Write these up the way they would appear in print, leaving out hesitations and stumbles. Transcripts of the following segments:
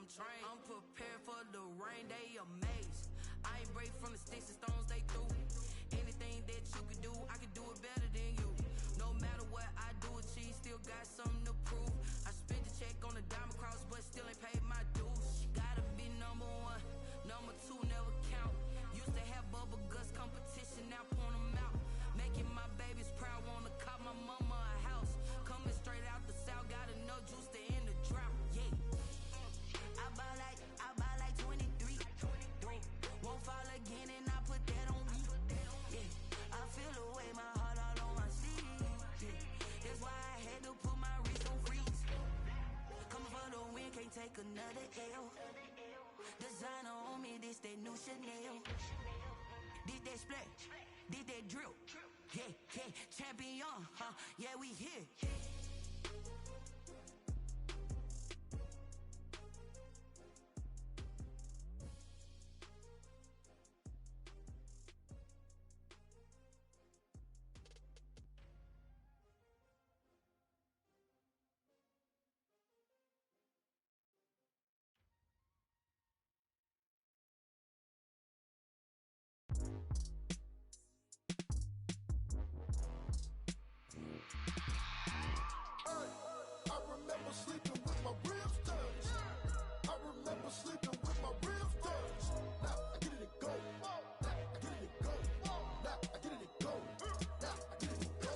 I'm trained. I'm prepared for the rain, they amazed. I ain't break from the sticks and stones they threw. Anything that you could do, I could do it better than you. No matter what I do, achieve, still got something to prove. I spent the check on the diamond cross, but still ain't paid my dues. Gotta be number one, number two never count. Used to have bubble guts competition, now point them out. Making my babies proud, wanna cop my mama a house. Coming straight out the south, got enough juice to end the drought. Yeah, I buy like 23. Won't fall again and I put that on me. Yeah, I feel the way, my heart all on my sleeve. Yeah, that's why I had to put my wrist on freeze. Coming for the win, can't take another L. Designer on me, this that new Chanel. This that splash, this that drill. Yeah, yeah, champion, huh? Yeah, we here. I remember sleeping with my ribs touched. I remember sleeping with my ribs touched. Now I get it go. Now I get it go. Now I get it go. Now I get it go.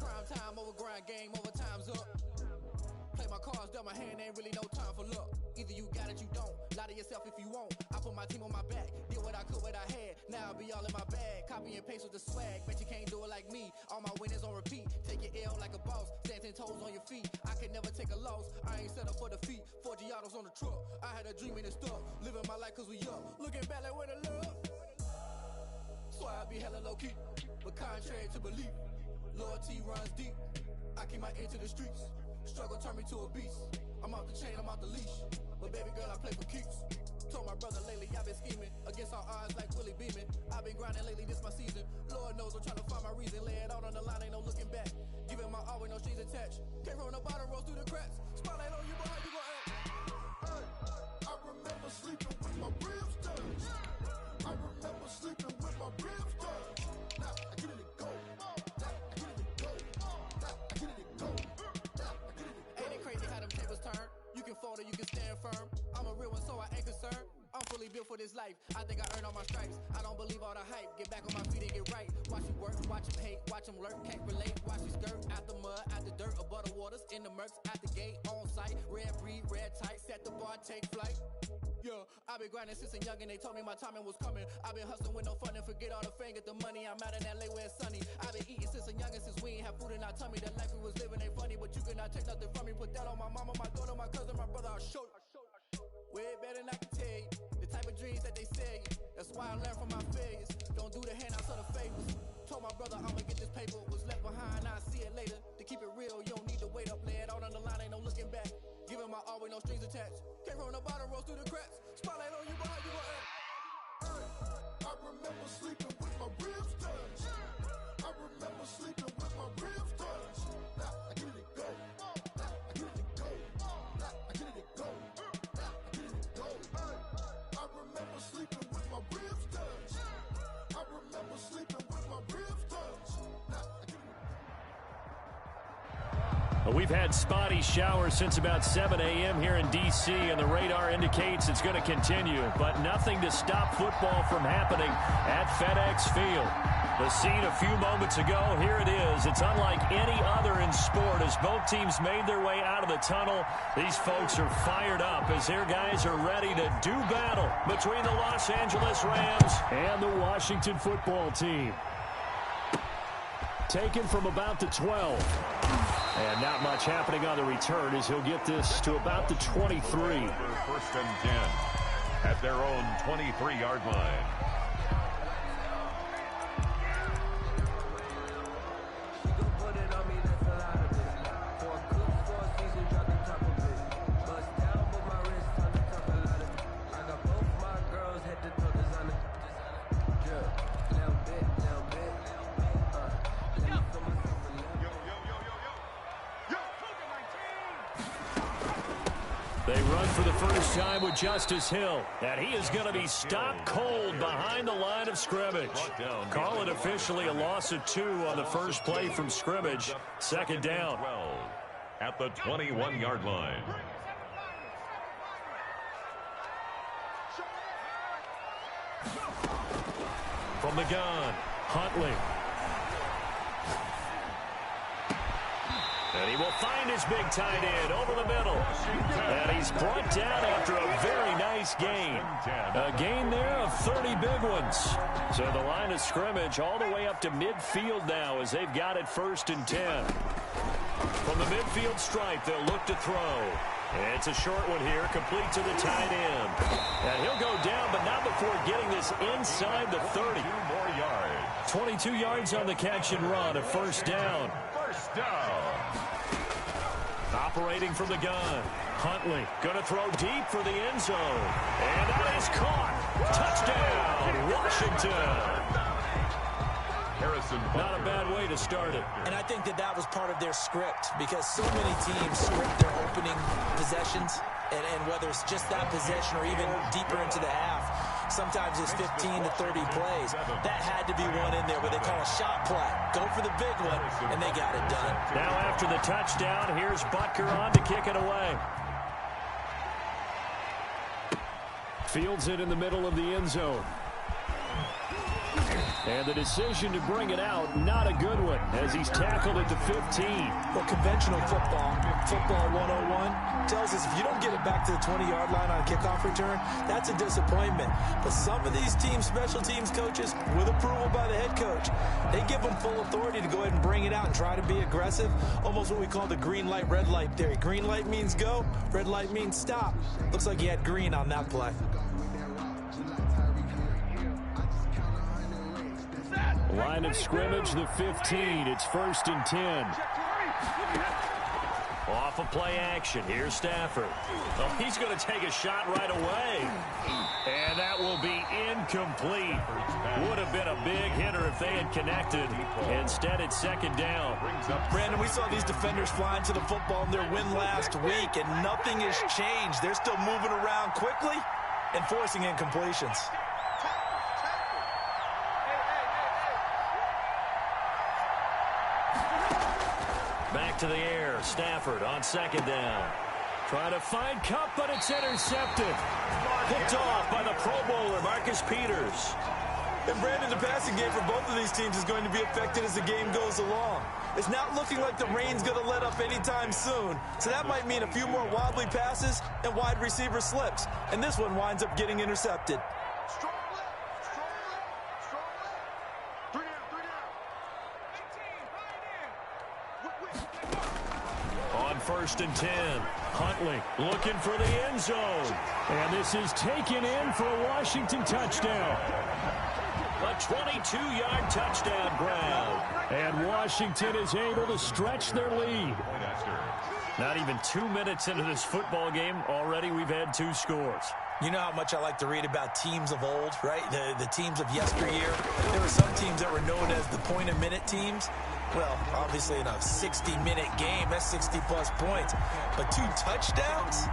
Prime time over grind game, overtime's up. Play my cards, dealt my hand, ain't really no time for luck. Either you got it, you don't. Lie to yourself if you won't. I put my team on my back, did what I could, what I had. Now I'll be all in my bag. Copy and paste with the swag. Bet you can't do it like me. All my winners on repeat. Take your L like a boss. Stand 10 toes on your feet. I can never take a loss. I ain't set up for defeat. 4 Giottos on the truck. I had a dream and it stuck. Living my life cause we up. Looking back like where the love. Swear I be hella low key. But contrary to belief, loyalty runs deep. I keep my ear to the streets. Struggle turned me to a beast. I'm off the chain, I'm off the leash. But baby girl, I play for keeps. Told my brother lately, I've been scheming against all odds like Willie Beeman. I've been grinding lately, this my season. Lord knows I'm trying to find my reason. Lay it out on the line, ain't no looking back. Giving my all with no strings attached. Came from the bottom, rose through the cracks. Spotlight on you, but how you gon' act? Hey, I remember sleeping with my ribs touched. I remember sleeping with my ribs touched. Now I get it go. Now I get it go. Now I get it go. Now I get it go. Ain't it crazy how them tables turn? You can fold or you can stand firm. I'm a real one, so I ain't concerned. I'm fully built for this life. I think I earned all my stripes. I don't believe all the hype. Get back on my feet and get right. Watch you work, watch him hate, watch him lurk, can't relate. Watch you skirt out the mud, out the dirt, above the waters, in the murks, out the gate, on site. Red breed, red tight, set the bar, take flight. Yeah, I've been grinding since a young and they told me my timing was coming. I've been hustling with no fun and forget all the fame, get the money. I'm out in LA where it's sunny. I've been eating since a young and since we ain't have food in our tummy. The life we was living ain't funny, but you cannot take nothing from me. Put that on my mama, my daughter, my cousin, my brother, I'll show you. Way better than I can tell you. The type of dreams that they sell you. That's why I learned from my failures. Don't do the handouts or the favors. Told my brother I'ma get this paper. Was left behind, I'll see it later. To keep it real, you don't need to wait up. Lay it out on the line, ain't no looking back. Giving my all with no strings attached. Came from the bottom, rose through the cracks. Spotlight on you, but how you gon' act? Hey, I remember sleeping with my ribs touched. I remember sleeping with my ribs touched. Now I get it go. Now I get it go. Now I get it go. Now I get it go. Hey, I remember sleeping with my ribs touched. I remember sleeping with my ribs touched. Now I get it go. Well, we've had spotty showers since about 7 a.m. here in D.C., and the radar indicates it's going to continue, but nothing to stop football from happening at FedEx Field. The scene a few moments ago, here it is. It's unlike any other in sport as both teams made their way out of the tunnel. These folks are fired up as their guys are ready to do battle between the Los Angeles Rams and the Washington football team. Taken from about the 12. And not much happening on the return as he'll get this to about the 23. First and 10 at their own 23-yard line. They run for the first time with Justice Hill, and he is going to be stopped cold behind the line of scrimmage. Call it officially a loss of 2 on the first play from scrimmage. Second down. At the 21-yard line. From the gun, Huntley. And he will find his big tight end over the middle. And he's brought down after a very nice gain. A gain there of 30 big ones. So the line of scrimmage all the way up to midfield now as they've got it 1st and 10. From the midfield stripe, they'll look to throw. And it's a short one here, complete to the tight end. And he'll go down, but not before getting this inside the 30. 22 yards on the catch and run, a first down. First down. Operating from the gun, Huntley going to throw deep for the end zone. And that is caught. Touchdown, Washington. Not a bad way to start it. And I think that was part of their script, because so many teams script their opening possessions, and whether it's just that possession or even deeper into the half, sometimes it's 15 to 30 plays. That had to be one in there where they call a shot play. Go for the big one, and they got it done. Now after the touchdown, here's Butker on to kick it away. Fields it in the middle of the end zone. And the decision to bring it out, not a good one, as he's tackled at the 15. Well, conventional football 101, tells us if you don't get it back to the 20-yard line on a kickoff return, that's a disappointment. But some of these team special teams coaches, with approval by the head coach, they give them full authority to go ahead and bring it out and try to be aggressive, almost what we call the green light, red light theory. Green light means go, red light means stop. Looks like he had green on that play. Line of scrimmage, the 15. It's 1st and 10. Off of play action. Here's Stafford. Oh, he's going to take a shot right away. And that will be incomplete. Would have been a big hitter if they had connected. Instead, it's 2nd down. Brandon, we saw these defenders flying to the football in their win last week, and nothing has changed. They're still moving around quickly and forcing incompletions. Back to the air. Stafford on 2nd down. Trying to find Kupp, but it's intercepted. Picked off by the Pro Bowler, Marcus Peters. And Brandon, the passing game for both of these teams is going to be affected as the game goes along. It's not looking like the rain's going to let up anytime soon. So that might mean a few more wobbly passes and wide receiver slips. And this one winds up getting intercepted. On 1st and 10, Huntley looking for the end zone. And this is taken in for a Washington touchdown. A 22-yard touchdown grab. And Washington is able to stretch their lead. Not even 2 minutes into this football game, already we've had 2 scores. You know how much I like to read about teams of old, right? The teams of yesteryear. There were some teams that were known as the point-a-minute teams. Well, obviously in a 60-minute game, that's 60-plus points. But 2 touchdowns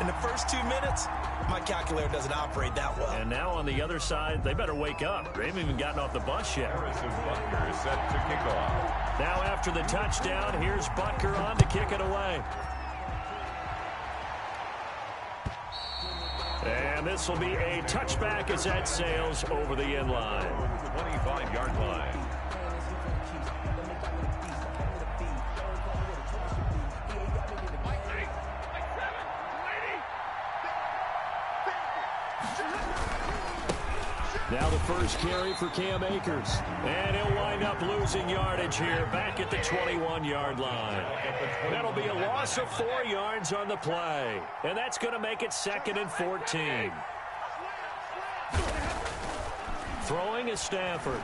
in the first 2 minutes? My calculator doesn't operate that well. And now on the other side, they better wake up. They haven't even gotten off the bus yet. Butker is set to kick off. Now after the touchdown, here's Butker on to kick it away. And this will be a touchback as that sails over the end line. 25-yard line. Now the first carry for Cam Akers. And he'll wind up losing yardage here back at the 21-yard line. That'll be a loss of 4 yards on the play. And that's going to make it 2nd and 14. Throwing is Stafford.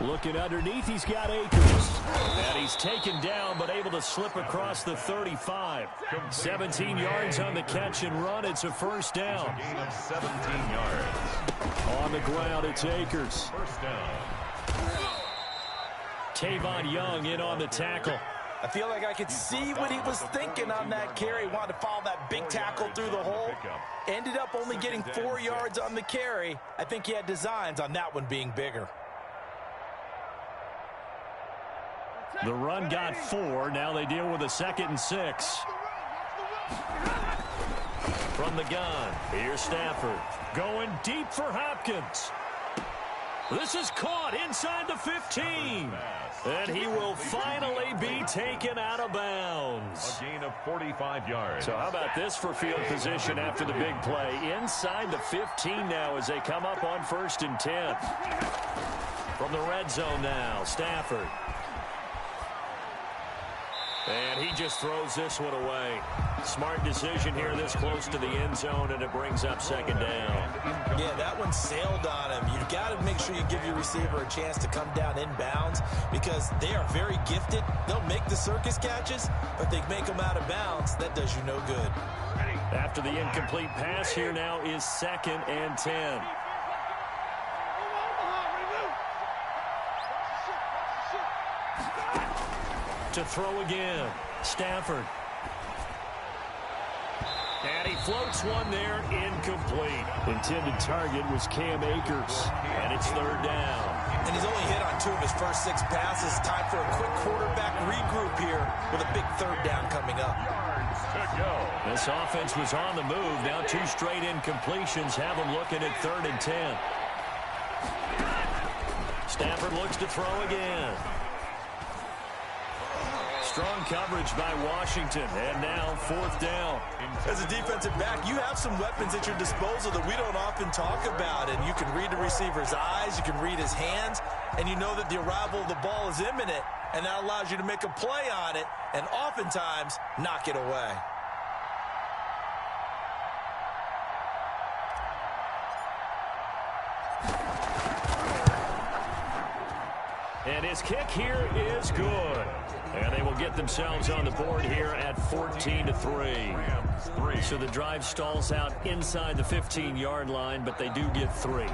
Looking underneath, he's got Akers. And he's taken down, but able to slip across the 35. 17 yards on the catch and run. It's a first down. Gain of 17 yards. On the ground, it's Akers. First down. Tavon Young in on the tackle. I feel like I could see what he was thinking on that carry. Wanted to follow that big tackle through the hole. Ended up only getting 4 yards on the carry. I think he had designs on that one being bigger. The run got 4. Now they deal with a 2nd and 6. From the gun, here's Stafford. Going deep for Hopkins. This is caught inside the 15. And he will finally be taken out of bounds. A gain of 45 yards. So how about this for field position after the big play? Inside the 15 now as they come up on 1st and 10. From the red zone now, Stafford. And he just throws this one away. Smart decision here this close to the end zone, and it brings up 2nd down. Yeah, that one sailed on him. You've got to make sure you give your receiver a chance to come down inbounds because they are very gifted. They'll make the circus catches, but they make them out of bounds. That does you no good. After the incomplete pass, here now is 2nd and 10. To throw again, Stafford. And he floats one there, incomplete. Intended target was Cam Akers, and it's 3rd down. And he's only hit on 2 of his first 6 passes. Time for a quick quarterback regroup here with a big 3rd down coming up. This offense was on the move. Now 2 straight incompletions have them looking at 3rd and 10. Stafford looks to throw again. Strong coverage by Washington, and now 4th down. As a defensive back, you have some weapons at your disposal that we don't often talk about, and you can read the receiver's eyes, you can read his hands, and you know that the arrival of the ball is imminent, and that allows you to make a play on it, and oftentimes knock it away. And his kick here is good. And they will get themselves on the board here at 14-3. So the drive stalls out inside the 15-yard line, but they do get 3.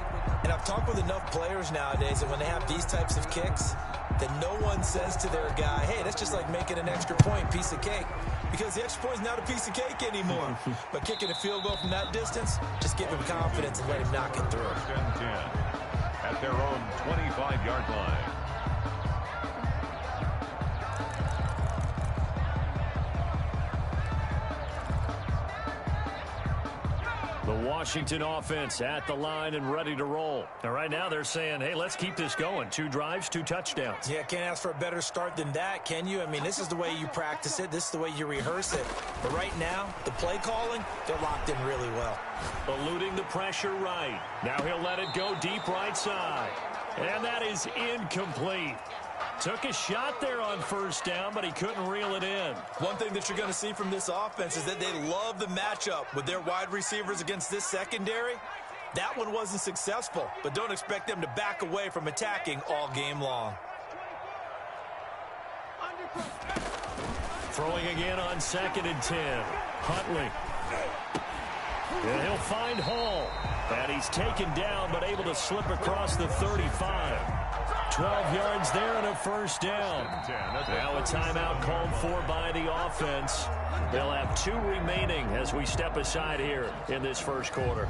And I've talked with enough players nowadays that when they have these types of kicks, that no one says to their guy, hey, that's just like making an extra point, piece of cake. Because the extra point is not a piece of cake anymore. But kicking a field goal from that distance, just give him confidence and let him knock it through. 1st and 10 at their own 25-yard line. The Washington offense at the line and ready to roll. And right now they're saying, hey, let's keep this going. 2 drives, 2 touchdowns. Yeah, can't ask for a better start than that, can you? I mean, this is the way you practice it. This is the way you rehearse it. But right now, the play calling, they're locked in really well. Eluding the pressure right. Now he'll let it go deep right side. And that is incomplete. Took a shot there on 1st down, but he couldn't reel it in. One thing that you're going to see from this offense is that they love the matchup with their wide receivers against this secondary. That one wasn't successful, but don't expect them to back away from attacking all game long. Throwing again on 2nd and 10. Huntley. And he'll find Hall. And he's taken down, but able to slip across the 35. 12 yards there and a 1st down. Now a timeout called for by the offense. They'll have 2 remaining as we step aside here in this 1st quarter.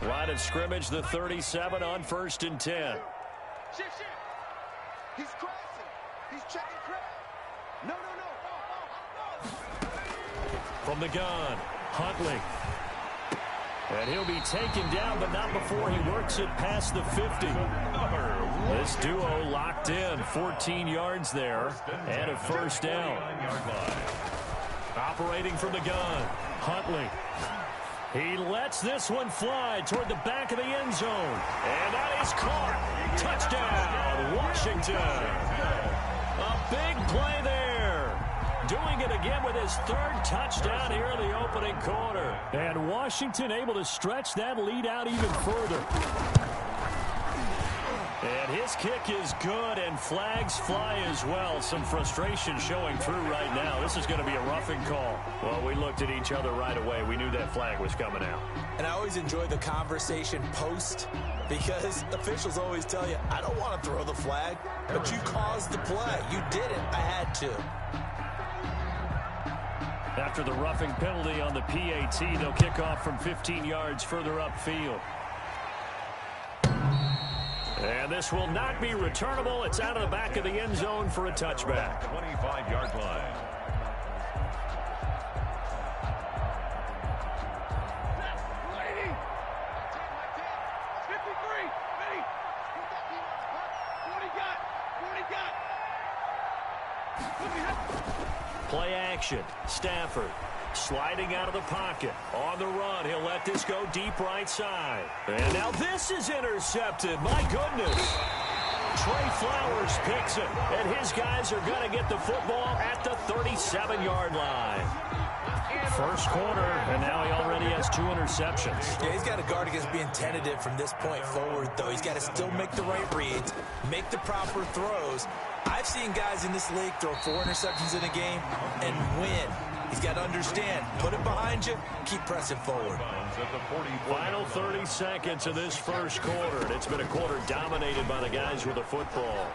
Line of scrimmage, the 37 on 1st and 10. He's crossing. He's checking crowd. No. From the gun, Huntley. And he'll be taken down, but not before he works it past the 50. This duo locked in, 14 yards there, and a 1st down. Operating from the gun, Huntley. He lets this one fly toward the back of the end zone. And that is caught. Touchdown, Washington. A big play there. Doing it again with his 3rd touchdown here in the opening quarter. And Washington able to stretch that lead out even further. And his kick is good, and flags fly as well. Some frustration showing through right now. This is going to be a roughing call. Well, we looked at each other right away. We knew that flag was coming out. And I always enjoy the conversation post, because officials always tell you, I don't want to throw the flag, but you caused the play. You did it. I had to. After the roughing penalty on the PAT, they'll kick off from 15 yards further upfield. And this will not be returnable. It's out of the back of the end zone for a touchback. 25-yard line. Play action. Stafford sliding out of the pocket. On the run, he'll let this go deep right side. And now this is intercepted. My goodness. Trey Flowers picks it. And his guys are going to get the football at the 37-yard line. First quarter, and now he already has 2 interceptions. Yeah, he's got to guard against being tentative from this point forward, though. He's got to still make the right reads, make the proper throws. I've seen guys in this league throw 4 interceptions in a game and win. He's got to understand, put it behind you, keep pressing forward. Final 30 seconds of this first quarter. It's been a quarter dominated by the guys with the football.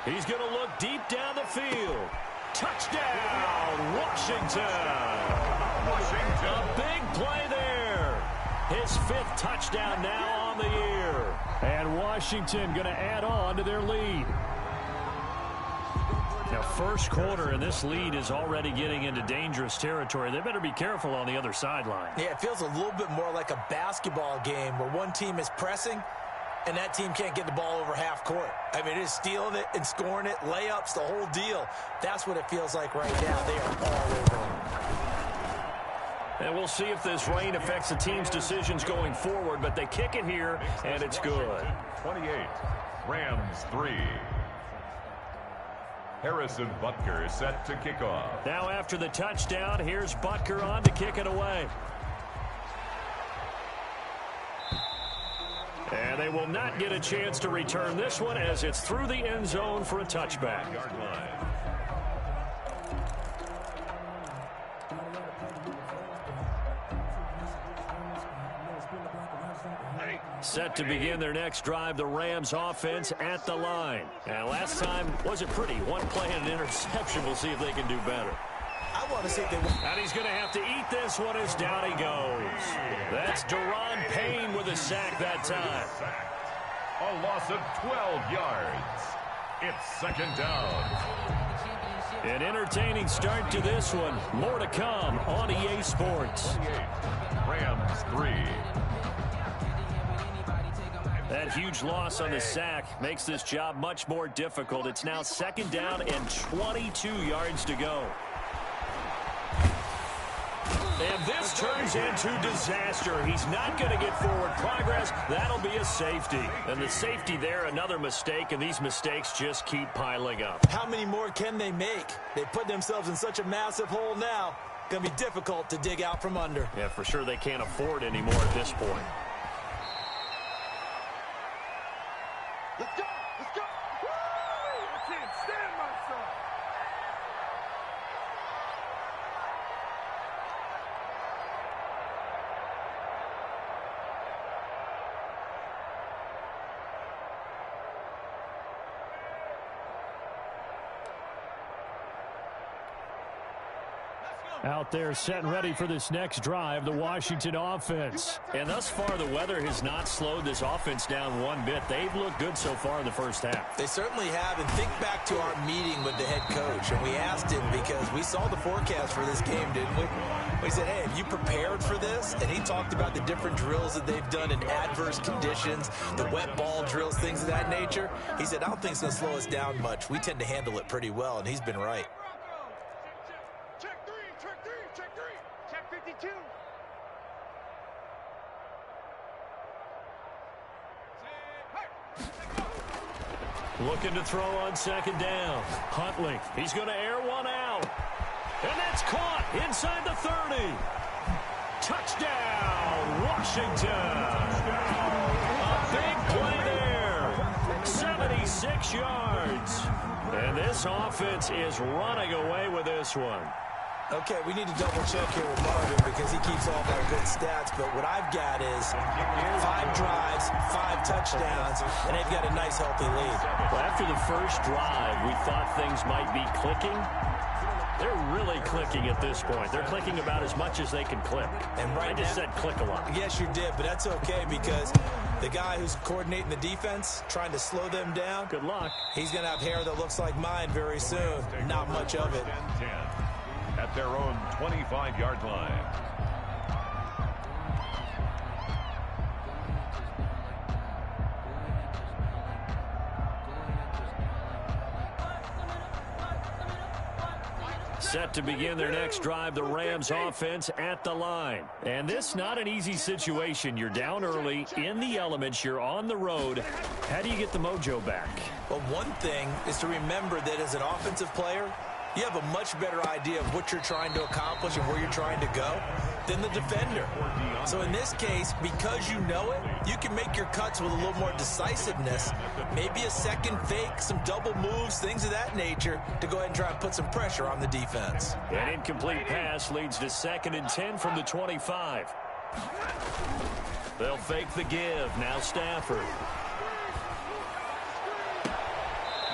He's going to look deep down the field. Touchdown, Washington. A big play there. His 5th touchdown now on the year. And Washington going to add on to their lead. Now, first quarter, and this lead is already getting into dangerous territory. They better be careful on the other sideline. Yeah, it feels a little bit more like a basketball game where one team is pressing and that team can't get the ball over half court. I mean, it is stealing it and scoring it, layups, the whole deal. That's what it feels like right now. They are all over them. And we'll see if this rain affects the team's decisions going forward, but they kick it here, and it's good. 28, Rams 3. Harrison Butker set to kick off. Now after the touchdown, here's Butker on to kick it away. And they will not get a chance to return this one as it's through the end zone for a touchback. Set to begin their next drive, the Rams offense at the line. And last time wasn't pretty. One play and an interception. We'll see if they can do better. I want to see if they... And he's going to have to eat this one as down he goes. That's Daron Payne with a sack that time. A loss of 12 yards. It's second down. An entertaining start to this one. More to come on EA Sports. Rams 3. That huge loss on the sack makes this job much more difficult. It's now second down and 22 yards to go. And this turns into disaster. He's not going to get forward progress. That'll be a safety. And the safety there, another mistake, and these mistakes just keep piling up. How many more can they make? They put themselves in such a massive hole now. Going to be difficult to dig out from under. Yeah, for sure they can't afford anymore at this point. Let's go! Let's go! Woo! I can't stand myself! Out there set and ready for this next drive, the Washington offense. And thus far, the weather has not slowed this offense down one bit. They've looked good so far in the first half. They certainly have. And think back to our meeting with the head coach. And we asked him because we saw the forecast for this game, didn't we? We said, hey, have you prepared for this? And he talked about the different drills that they've done in adverse conditions, the wet ball drills, things of that nature. He said, I don't think it's going to slow us down much. We tend to handle it pretty well, and he's been right. Looking to throw on second down. Huntley, he's going to air one out. And that's caught inside the 30. Touchdown, Washington. A big play there. 6 yards. And this offense is running away with this one. Okay, we need to double-check here with Marvin because he keeps all of our good stats. But what I've got is 5 drives, 5 touchdowns, and they've got a nice, healthy lead. Well, after the first drive, we thought things might be clicking. They're really clicking at this point. They're clicking about as much as they can click. And right I just said click a lot. Yes, you did, but that's okay because the guy who's coordinating the defense, trying to slow them down, good luck. He's going to have hair that looks like mine very soon. Not much of it. 10 at their own 25-yard line. Set to begin their next drive, the Rams offense at the line. And this not an easy situation. You're down early, in the elements, you're on the road. How do you get the mojo back? Well, one thing is to remember that as an offensive player, you have a much better idea of what you're trying to accomplish and where you're trying to go than the defender. So in this case, because you know it, you can make your cuts with a little more decisiveness, maybe a second fake, some double moves, things of that nature, to go ahead and try and put some pressure on the defense. An incomplete pass leads to 2nd and 10 from the 25. They'll fake the give. Now Stafford.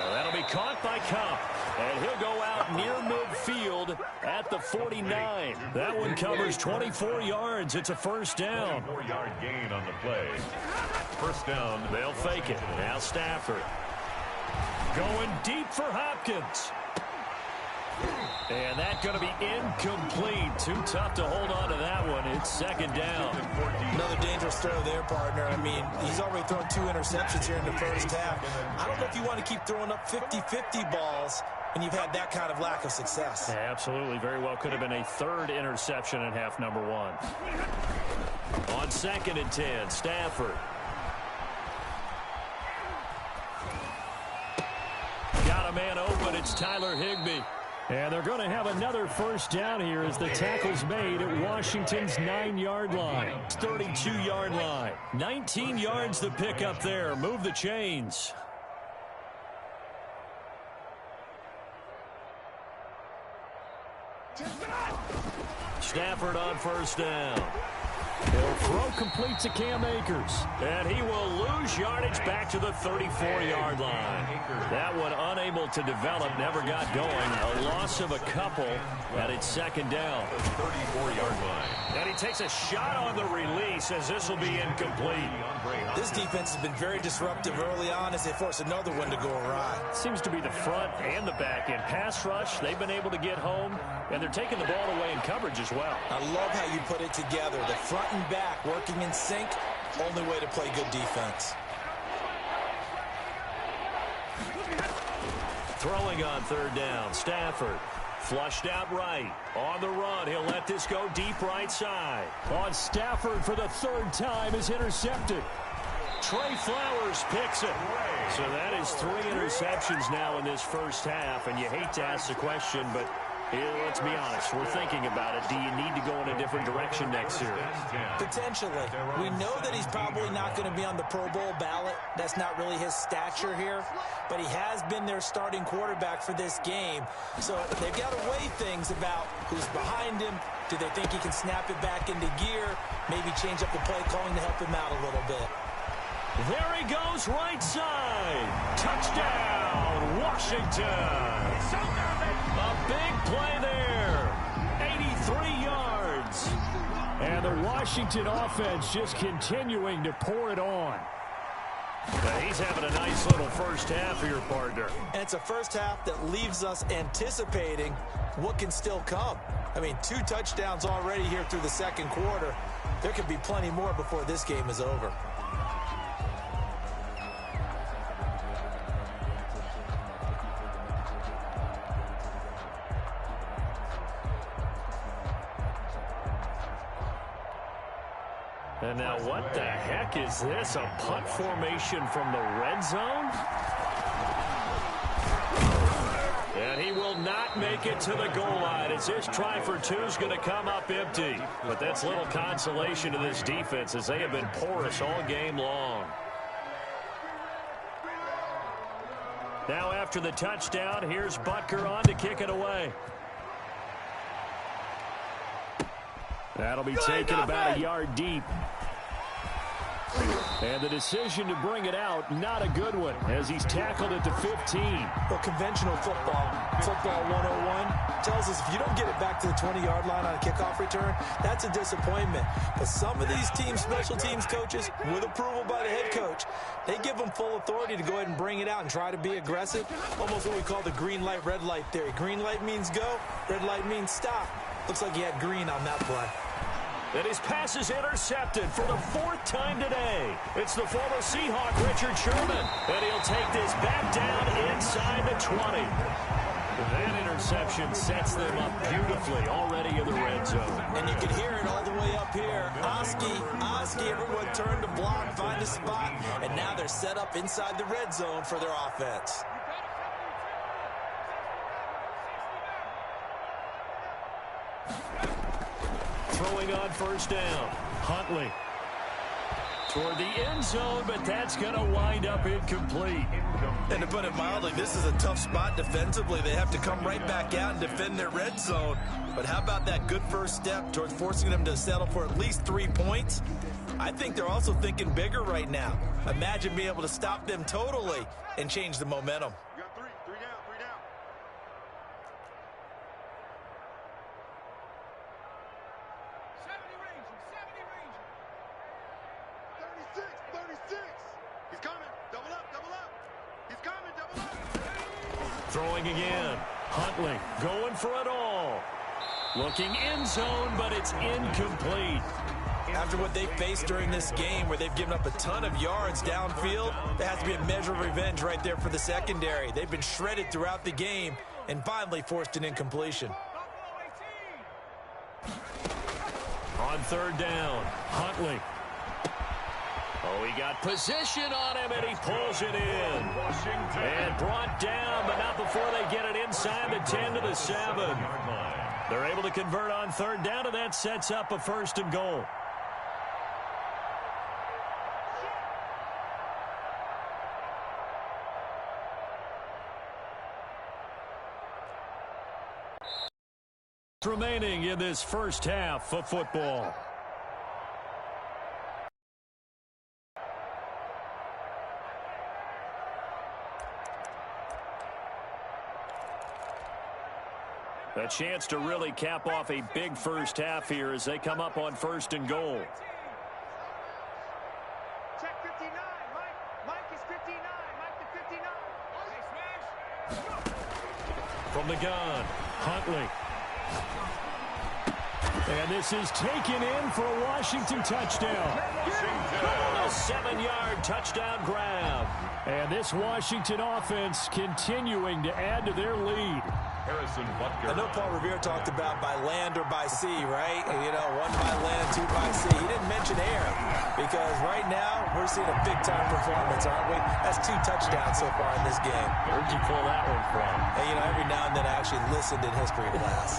Now that'll be caught by Cup. And he'll go out near midfield at the 49. That one covers 24 yards. It's a first down. 4-yard gain on the play. First down. They'll fake it. Now Stafford. Going deep for Hopkins. And that's going to be incomplete. Too tough to hold on to that one. It's 2nd down. Another dangerous throw there, partner. I mean, he's already thrown 2 interceptions here in the first half. I don't know if you want to keep throwing up 50-50 balls when you've had that kind of lack of success. Yeah, absolutely. Very well could have been a 3rd interception in half number 1. On 2nd and 10, Stafford. Got a man open. It's Tyler Higbee. And they're going to have another first down here as the tackle's made at Washington's 9-yard line. 32-yard line. 19 yards the pick up there. Move the chains. Stafford on first down. He'll throw complete to Cam Akers. And he will lose yardage back to the 34-yard line. That one unable to develop, never got going. A loss of a couple, and it's 2nd down. 34-yard line. And he takes a shot on the release as this will be incomplete. This defense has been very disruptive early on as they force another one to go awry. Seems to be the front and the back end. Pass rush, they've been able to get home, and they're taking the ball away in coverage as well. I love how you put it together. The front and back working in sync, only way to play good defense. Throwing on 3rd down, Stafford. Flushed out right. On the run, he'll let this go deep right side. On Stafford for the 3rd time is intercepted. Trey Flowers picks it. So that is 3 interceptions now in this first half, and you hate to ask the question, but let's be honest, we're thinking about it. Do you need to go in a different direction next year? Potentially. We know that he's probably not going to be on the Pro Bowl ballot. That's not really his stature here. But he has been their starting quarterback for this game. So they've got to weigh things about who's behind him. Do they think he can snap it back into gear? Maybe change up the play calling to help him out a little bit. There he goes, right side. Touchdown, Washington. A big play there. 83 yards. And the Washington offense just continuing to pour it on. Now he's having a nice little first half here, partner. And it's a first half that leaves us anticipating what can still come. I mean, 2 touchdowns already here through the 2nd quarter. There could be plenty more before this game is over. And now what the heck is this? A punt formation from the red zone? And he will not make it to the goal line as this try for 2 is going to come up empty. But that's little consolation to this defense as they have been porous all game long. Now after the touchdown, here's Butker on to kick it away. That'll be taken about a yard deep. And the decision to bring it out, not a good one, as he's tackled at the 15. Well, conventional football 101, tells us if you don't get it back to the 20-yard line on a kickoff return, that's a disappointment. But some of these special teams coaches, with approval by the head coach, they give them full authority to go ahead and bring it out and try to be aggressive. Almost what we call the green light, red light theory. Green light means go, red light means stop. Looks like he had green on that play. And his pass is intercepted for the 4th time today. It's the former Seahawk, Richard Sherman. And he'll take this back down inside the 20. That interception sets them up beautifully already in the red zone. And you can hear it all the way up here. Oski, everyone turned to block, find a spot, and now they're set up inside the red zone for their offense. Throwing on first down, Huntley. Toward the end zone, but that's going to wind up incomplete. And to put it mildly, this is a tough spot defensively. They have to come right back out and defend their red zone. But how about that good first step towards forcing them to settle for at least 3 points? I think they're also thinking bigger right now. Imagine being able to stop them totally and change the momentum. You got three down. 36. He's coming. Double up. He's coming. Double up. Throwing again. Huntley going for it all. Looking end zone, but it's incomplete. After what they faced during this game where they've given up a ton of yards downfield, there has to be a measure of revenge right there for the secondary. They've been shredded throughout the game and finally forced an incompletion. On third down, Huntley. Oh, he got position on him, and he pulls it in. And brought down, but not before they get it inside the 10 to the 7. They're able to convert on third down, and that sets up a 1st and goal. Remaining in this first half of football. A chance to really cap off a big first half here as they come up on 1st and goal. Check 59. Mike is 59. Mike to 59. From the gun, Huntley. And this is taken in for a Washington touchdown. A 7-yard touchdown grab. And this Washington offense continuing to add to their lead. I know Paul Revere talked about by land or by sea, right? You know, 1 by land, 2 by sea. He didn't mention air because right now we're seeing a big-time performance, aren't we? That's 2 touchdowns so far in this game. Where'd you pull that one from? And, you know, every now and then I actually listened in history class.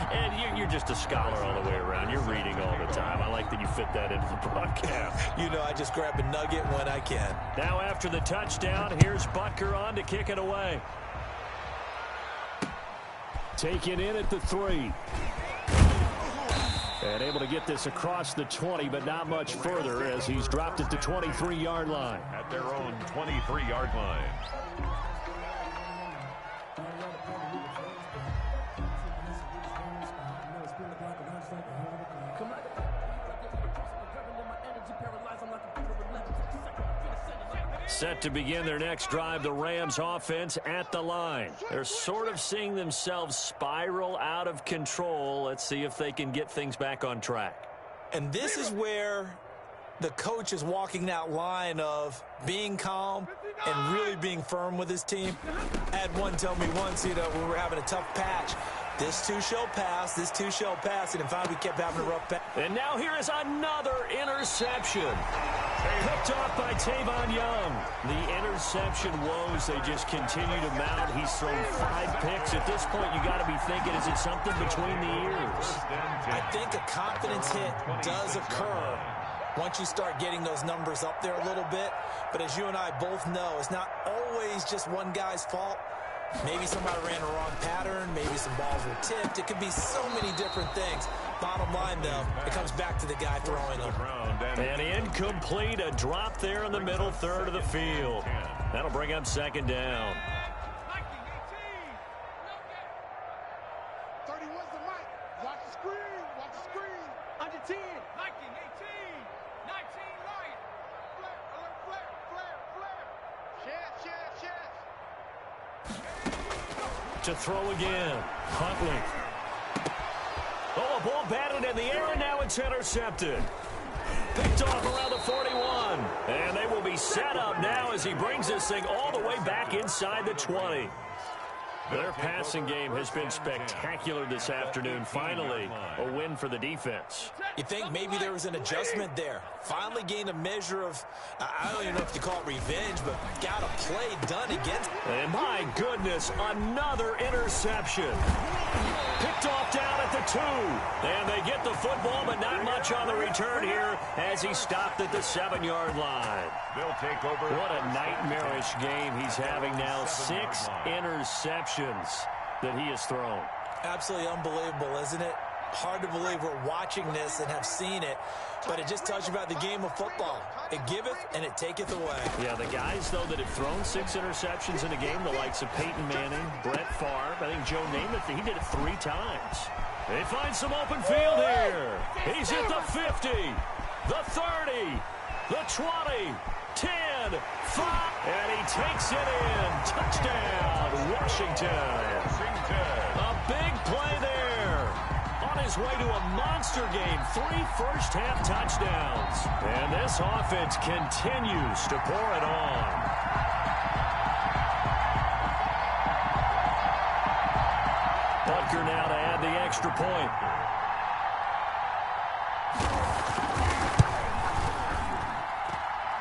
And you're just a scholar all the way around. You're reading all the time. I like that you fit that into the broadcast. You know, I just grab a nugget when I can. Now after the touchdown, here's Butker on to kick it away. Taken in at the 3. And able to get this across the 20, but not much further as he's dropped at the 23-yard line. At their own 23-yard line. Set to begin their next drive, the Rams offense at the line. They're sort of seeing themselves spiral out of control. Let's see if they can get things back on track. And this is where the coach is walking that line of being calm and really being firm with his team. I had one tell me once, you know, when we were having a tough patch, this too shall pass, and in fact we kept having a rough patch. And now here is another interception. Picked off by Tavon Young. The interception woes, they just continue to mount. He's thrown 5 picks. At this point, you got to be thinking, is it something between the ears? I think a confidence hit does occur once you start getting those numbers up there a little bit. But as you and I both know, it's not always just one guy's fault. Maybe somebody ran a wrong pattern. Maybe some balls were tipped. It could be so many different things. Bottom line, though, it comes back to the guy throwing them. And incomplete, a drop there in the middle third of the field. That'll bring up second down. 31's the mic. Watch the screen. Watch the screen. Under 10. Liking 18. 19 light. Flare, alert, flare, flare, flare. Share. To throw again. Huntley. Oh, a ball batted in the air, and now it's intercepted. Picked off around the 41. And they will be set up now as he brings this thing all the way back inside the 20. Their passing game has been spectacular this afternoon. Finally, a win for the defense. You think maybe there was an adjustment there. Finally gained a measure of, I don't even know if you call it revenge, but got a play done against. And my goodness, another interception. Picked off down at the 2. And they get the football, but not much on the return here as he stopped at the 7-yard line. They'll take over. What a nightmarish game he's having now. 6 interceptions that he has thrown. Absolutely unbelievable, isn't it? Hard to believe we're watching this and have seen it, but it just tells you about the game of football. It giveth and it taketh away. Yeah, the guys, though, that have thrown 6 interceptions in a game, the likes of Peyton Manning, Brett Favre, I think Joe Namath, he did it 3 times. They find some open field here. He's at the 50, the 30, the 20, 10, 5, and he takes it in. Touchdown, Washington. A big play there. On his way to a monster game, 3 first-half touchdowns. And this offense continues to pour it on. Butker now to add the extra point.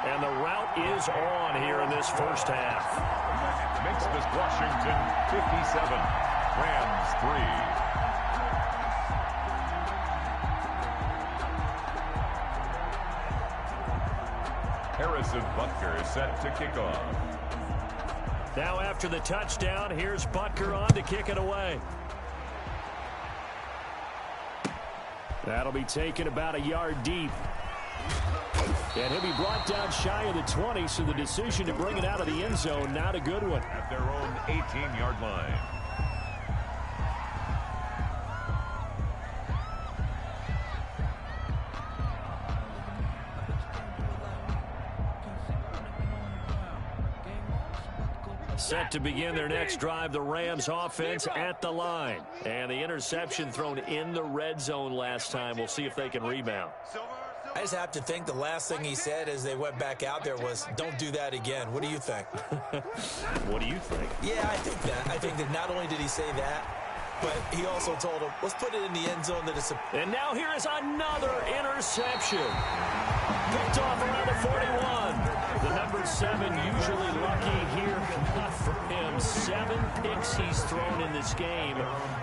And the route is on here in this first half. Makes this Washington 57. Rams 3. Harrison Butker set to kick off. Now after the touchdown, here's Butker on to kick it away. That'll be taken about a yard deep. And he'll be brought down shy of the 20, so the decision to bring it out of the end zone, not a good one. At their own 18-yard line. Set to begin their next drive, the Rams offense at the line. And the interception thrown in the red zone last time. We'll see if they can rebound. I just have to think the last thing he said as they went back out there was, don't do that again. What do you think? What do you think? Yeah, I think that. I think that not only did he say that, but he also told him, let's put it in the end zone. And now here is another interception. Picked off around the 41. The number 7 usually lucky here. Not for him. 7 picks he's thrown in this game.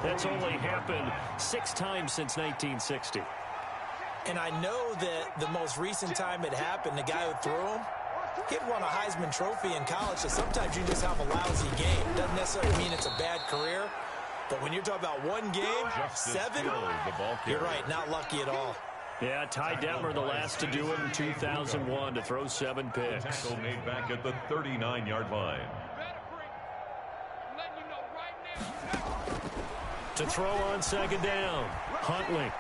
That's only happened 6 times since 1960. And I know that the most recent time it happened, the guy who threw him, he'd won a Heisman Trophy in college, so sometimes you just have a lousy game. Doesn't necessarily mean it's a bad career, but when you're talking about one game, 7, you're right, not lucky at all. Yeah, Ty Detmer, the last to do it in 2001, to throw 7 picks. Tackle made back at the 39-yard line. To throw on second down, Huntley.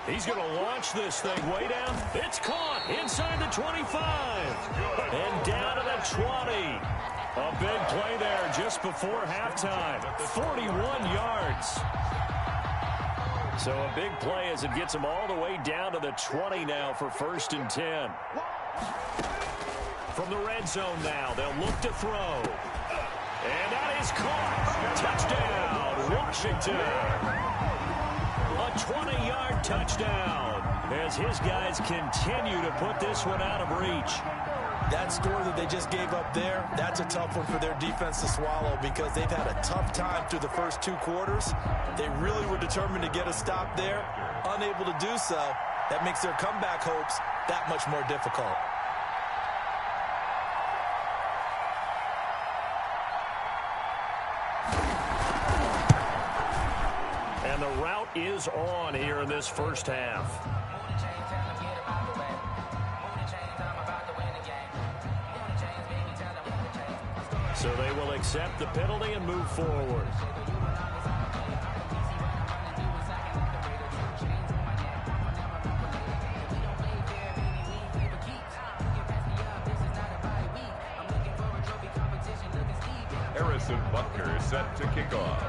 He's going to launch this thing way down. It's caught inside the 25. And down to the 20. A big play there just before halftime. 41 yards. So a big play as it gets him all the way down to the 20 now for 1st and 10. From the red zone now, they'll look to throw. And that is caught. Touchdown, Washington. A 20-yard touchdown as his guys continue to put this one out of reach. That score that they just gave up there, that's a tough one for their defense to swallow because they've had a tough time through the first 2 quarters. They really were determined to get a stop there, unable to do so. That makes their comeback hopes that much more difficult. And the route is on here in this first half. So they will accept the penalty and move forward. Harrison Butker set to kick off.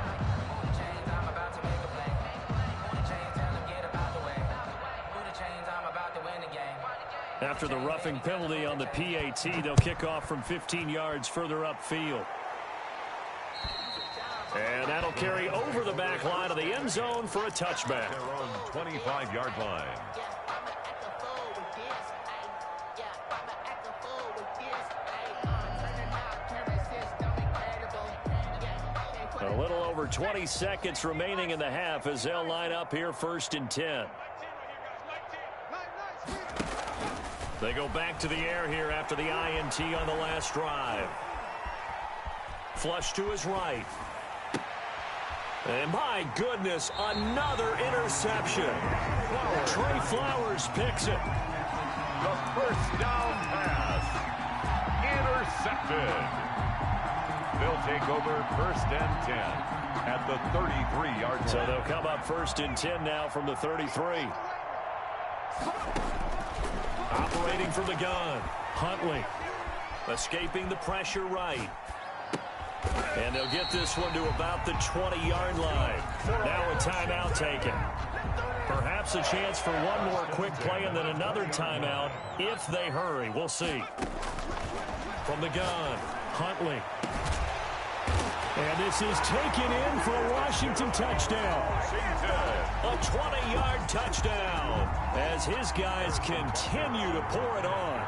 After the roughing penalty on the PAT, they'll kick off from 15 yards further upfield. And that'll carry over the back line of the end zone for a touchback. Their own 25-yard line. A little over 20 seconds remaining in the half as they'll line up here 1st and 10. They go back to the air here after the INT on the last drive. Flush to his right. And my goodness, another interception. Trey Flowers picks it. The first down pass. Intercepted. They'll take over 1st and 10 at the 33-yard line. So they'll come up 1st and 10 now from the 33. Operating from the gun, Huntley. Escaping the pressure right. And they'll get this one to about the 20-yard line. Now a timeout taken. Perhaps a chance for one more quick play and then another timeout if they hurry. We'll see. From the gun, Huntley. And this is taken in for a Washington touchdown. A 20-yard touchdown as his guys continue to pour it on.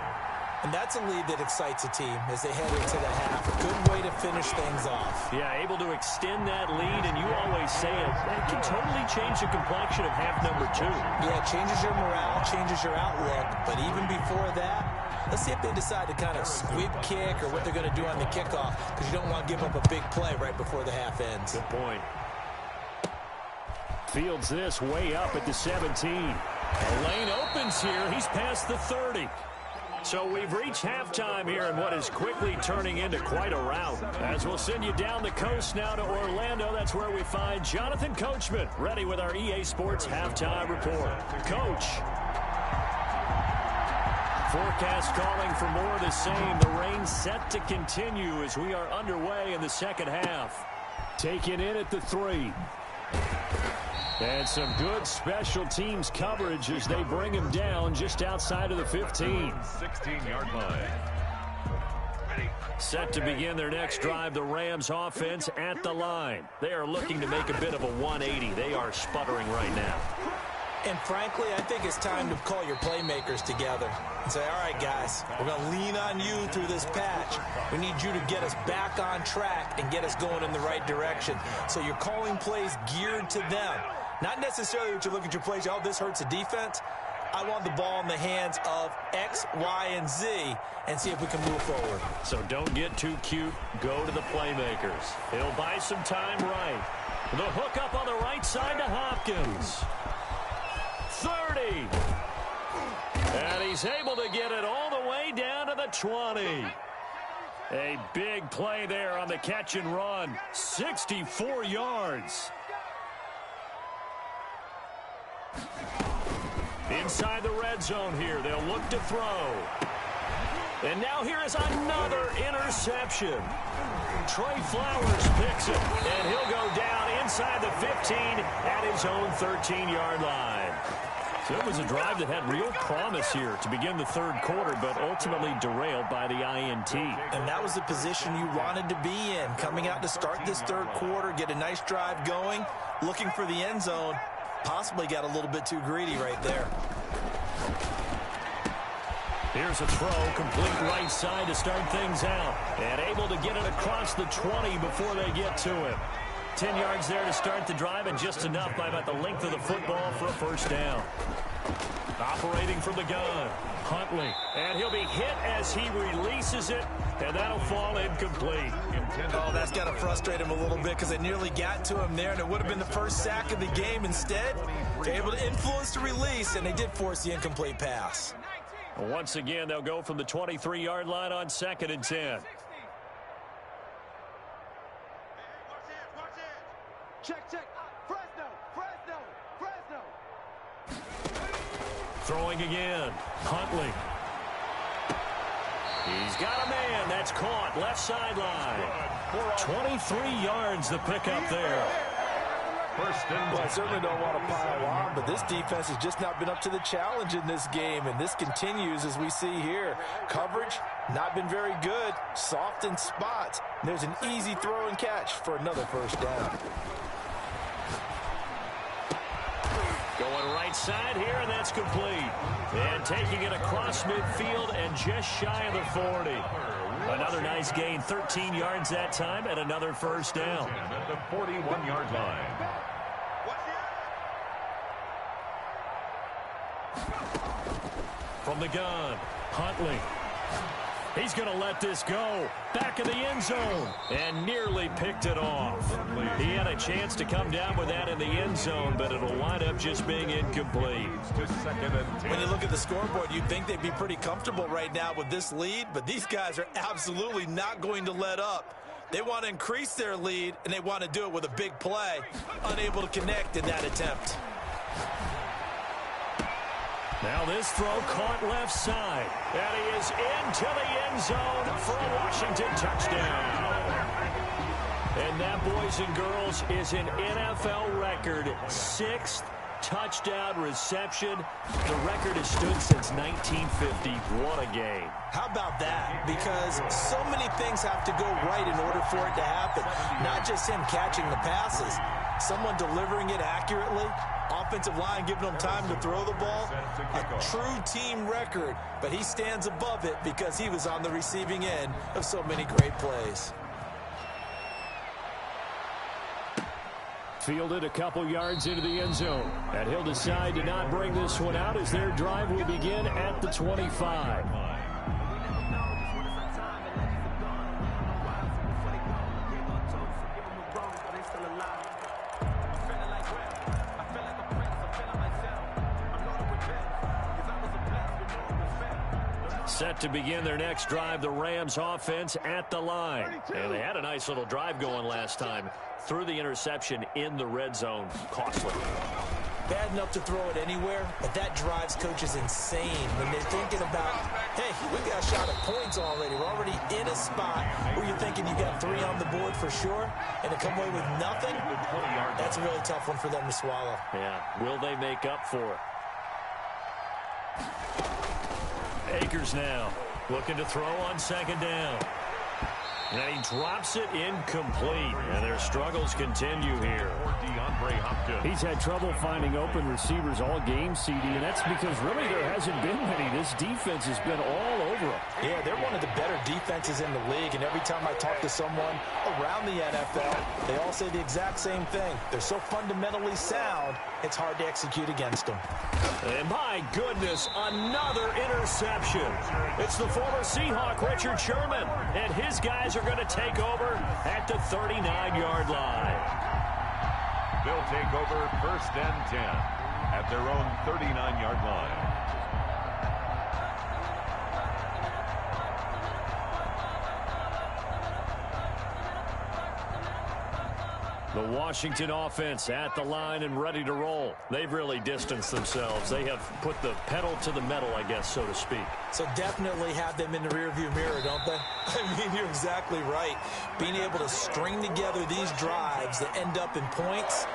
And that's a lead that excites a team as they head into the half. A good way to finish things off. Yeah, able to extend that lead, and you always say it can totally change the complexion of half number 2. Yeah, it changes your morale, changes your outlook. But even before that, let's see if they decide to kind of squib kick or what they're going to do on the kickoff, because you don't want to give up a big play right before the half ends. Good point. Fields this way up at the 17. The lane opens here. He's past the 30. So we've reached halftime here in what is quickly turning into quite a rout. As we'll send you down the coast now to Orlando. That's where we find Jonathan Coachman ready with our EA Sports Halftime Report. Coach. Forecast calling for more of the same. The rain set to continue as we are underway in the second half. Taken in at the 3. And some good special teams coverage as they bring him down just outside of the 15. 16-yard line. Set to begin their next drive, the Rams offense at the line. They are looking to make a bit of a 180. They are sputtering right now. And frankly, I think it's time to call your playmakers together and say, all right, guys, we're going to lean on you through this patch. We need you to get us back on track and get us going in the right direction. So you're calling plays geared to them. Not necessarily that you look at your plays, oh, this hurts the defense. I want the ball in the hands of X, Y, and Z and see if we can move forward. So don't get too cute. Go to the playmakers. He'll buy some time right. The hook up on the right side to Hopkins. 30. And he's able to get it all the way down to the 20. A big play there on the catch and run. 64 yards. Inside the red zone here. They'll look to throw. And now here is another interception. Trey Flowers picks it, and he'll go down inside the 15 at his own 13-yard line. So it was a drive that had real promise here to begin the third quarter, but ultimately derailed by the INT. And that was the position you wanted to be in, coming out to start this third quarter, get a nice drive going, looking for the end zone. Possibly got a little bit too greedy right there. Here's a throw, complete right side to start things out. And able to get it across the 20 before they get to him. 10 yards there to start the drive, and just enough by about the length of the football for a first down. Operating from the gun, Huntley. And he'll be hit as he releases it, and that'll fall incomplete. Oh, that's got to frustrate him a little bit because they nearly got to him there, and it would have been the first sack of the game. Instead, they're able to influence the release, and they did force the incomplete pass. Once again, they'll go from the 23-yard line on 2nd and 10. Check. Fresno. Throwing again, Huntley. He's got a man. That's caught. Left sideline. 23 yards the pickup there. Well, I certainly don't want to pile on, but this defense has just not been up to the challenge in this game, and this continues as we see here. Coverage, not been very good. Soft in spots. There's an easy throw and catch for another first down. Going right side here, and that's complete. And taking it across midfield and just shy of the 40. Another nice gain, 13 yards that time, and another first down. At the 41-yard line. From the gun, Huntley. He's going to let this go. Back in the end zone. And nearly picked it off. He had a chance to come down with that in the end zone, but it'll wind up just being incomplete. When you look at the scoreboard, you'd think they'd be pretty comfortable right now with this lead, but these guys are absolutely not going to let up. They want to increase their lead, and they want to do it with a big play. Unable to connect in that attempt. Now this throw caught left side. And he is into the end zone for a Washington touchdown. And that, boys and girls, is an NFL record 6th touchdown reception. The record has stood since 1950. What a game. How about that? Because so many things have to go right in order for it to happen. Not just him catching the passes, someone delivering it accurately, offensive line giving them time to throw the ball. A true team record, but he stands above it because he was on the receiving end of so many great plays. Fielded a couple yards into the end zone. And he'll decide to not bring this one out as their drive will begin at the 25. Set to begin their next drive, the Rams offense at the line. And they had a nice little drive going last time. Threw the interception in the red zone. Costly. Bad enough to throw it anywhere, but that drives coaches insane when they're thinking about, hey, we got a shot at points already. We're already in a spot where you're thinking you got 3 on the board for sure, and to come away with nothing, that's a really tough one for them to swallow. Yeah, will they make up for it? Akers now looking to throw on 2nd down. And he drops it incomplete. And their struggles continue here. He's had trouble finding open receivers all game, CD, and that's because really there hasn't been many. This defense has been all over him. Yeah, they're one of the better defenses in the league, and every time I talk to someone around the NFL, they all say the exact same thing. They're so fundamentally sound, it's hard to execute against them. And my goodness, another interception. It's the former Seahawk, Richard Sherman, and his guys are going to take over at the 39-yard line. They'll take over 1st and 10 at their own 39-yard line. The Washington offense at the line and ready to roll. They've really distanced themselves. They have put the pedal to the metal, I guess, so to speak. So definitely have them in the rearview mirror, don't they? I mean, you're exactly right. Being able to string together these drives that end up in points,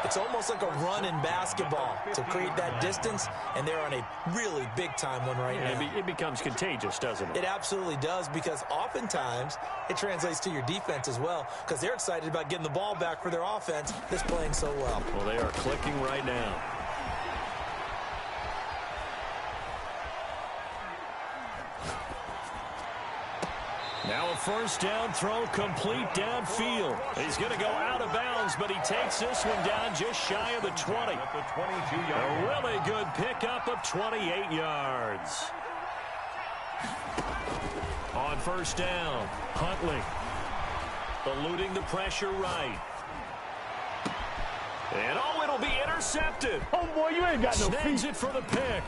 it's almost like a run in basketball to create that distance, and they're on a really big-time one right now. It becomes contagious, doesn't it? It absolutely does, because oftentimes it translates to your defense as well, because they're excited about getting the ball back for their offense that's playing so well. Well, they are clicking right now. Now a first down throw complete downfield. He's going to go out of bounds, but he takes this one down just shy of the 20. A really good pickup of 28 yards. On first down, Huntley eluding the pressure right. And it'll be intercepted. Oh, boy, you ain't got no feet. Snags it for the pick.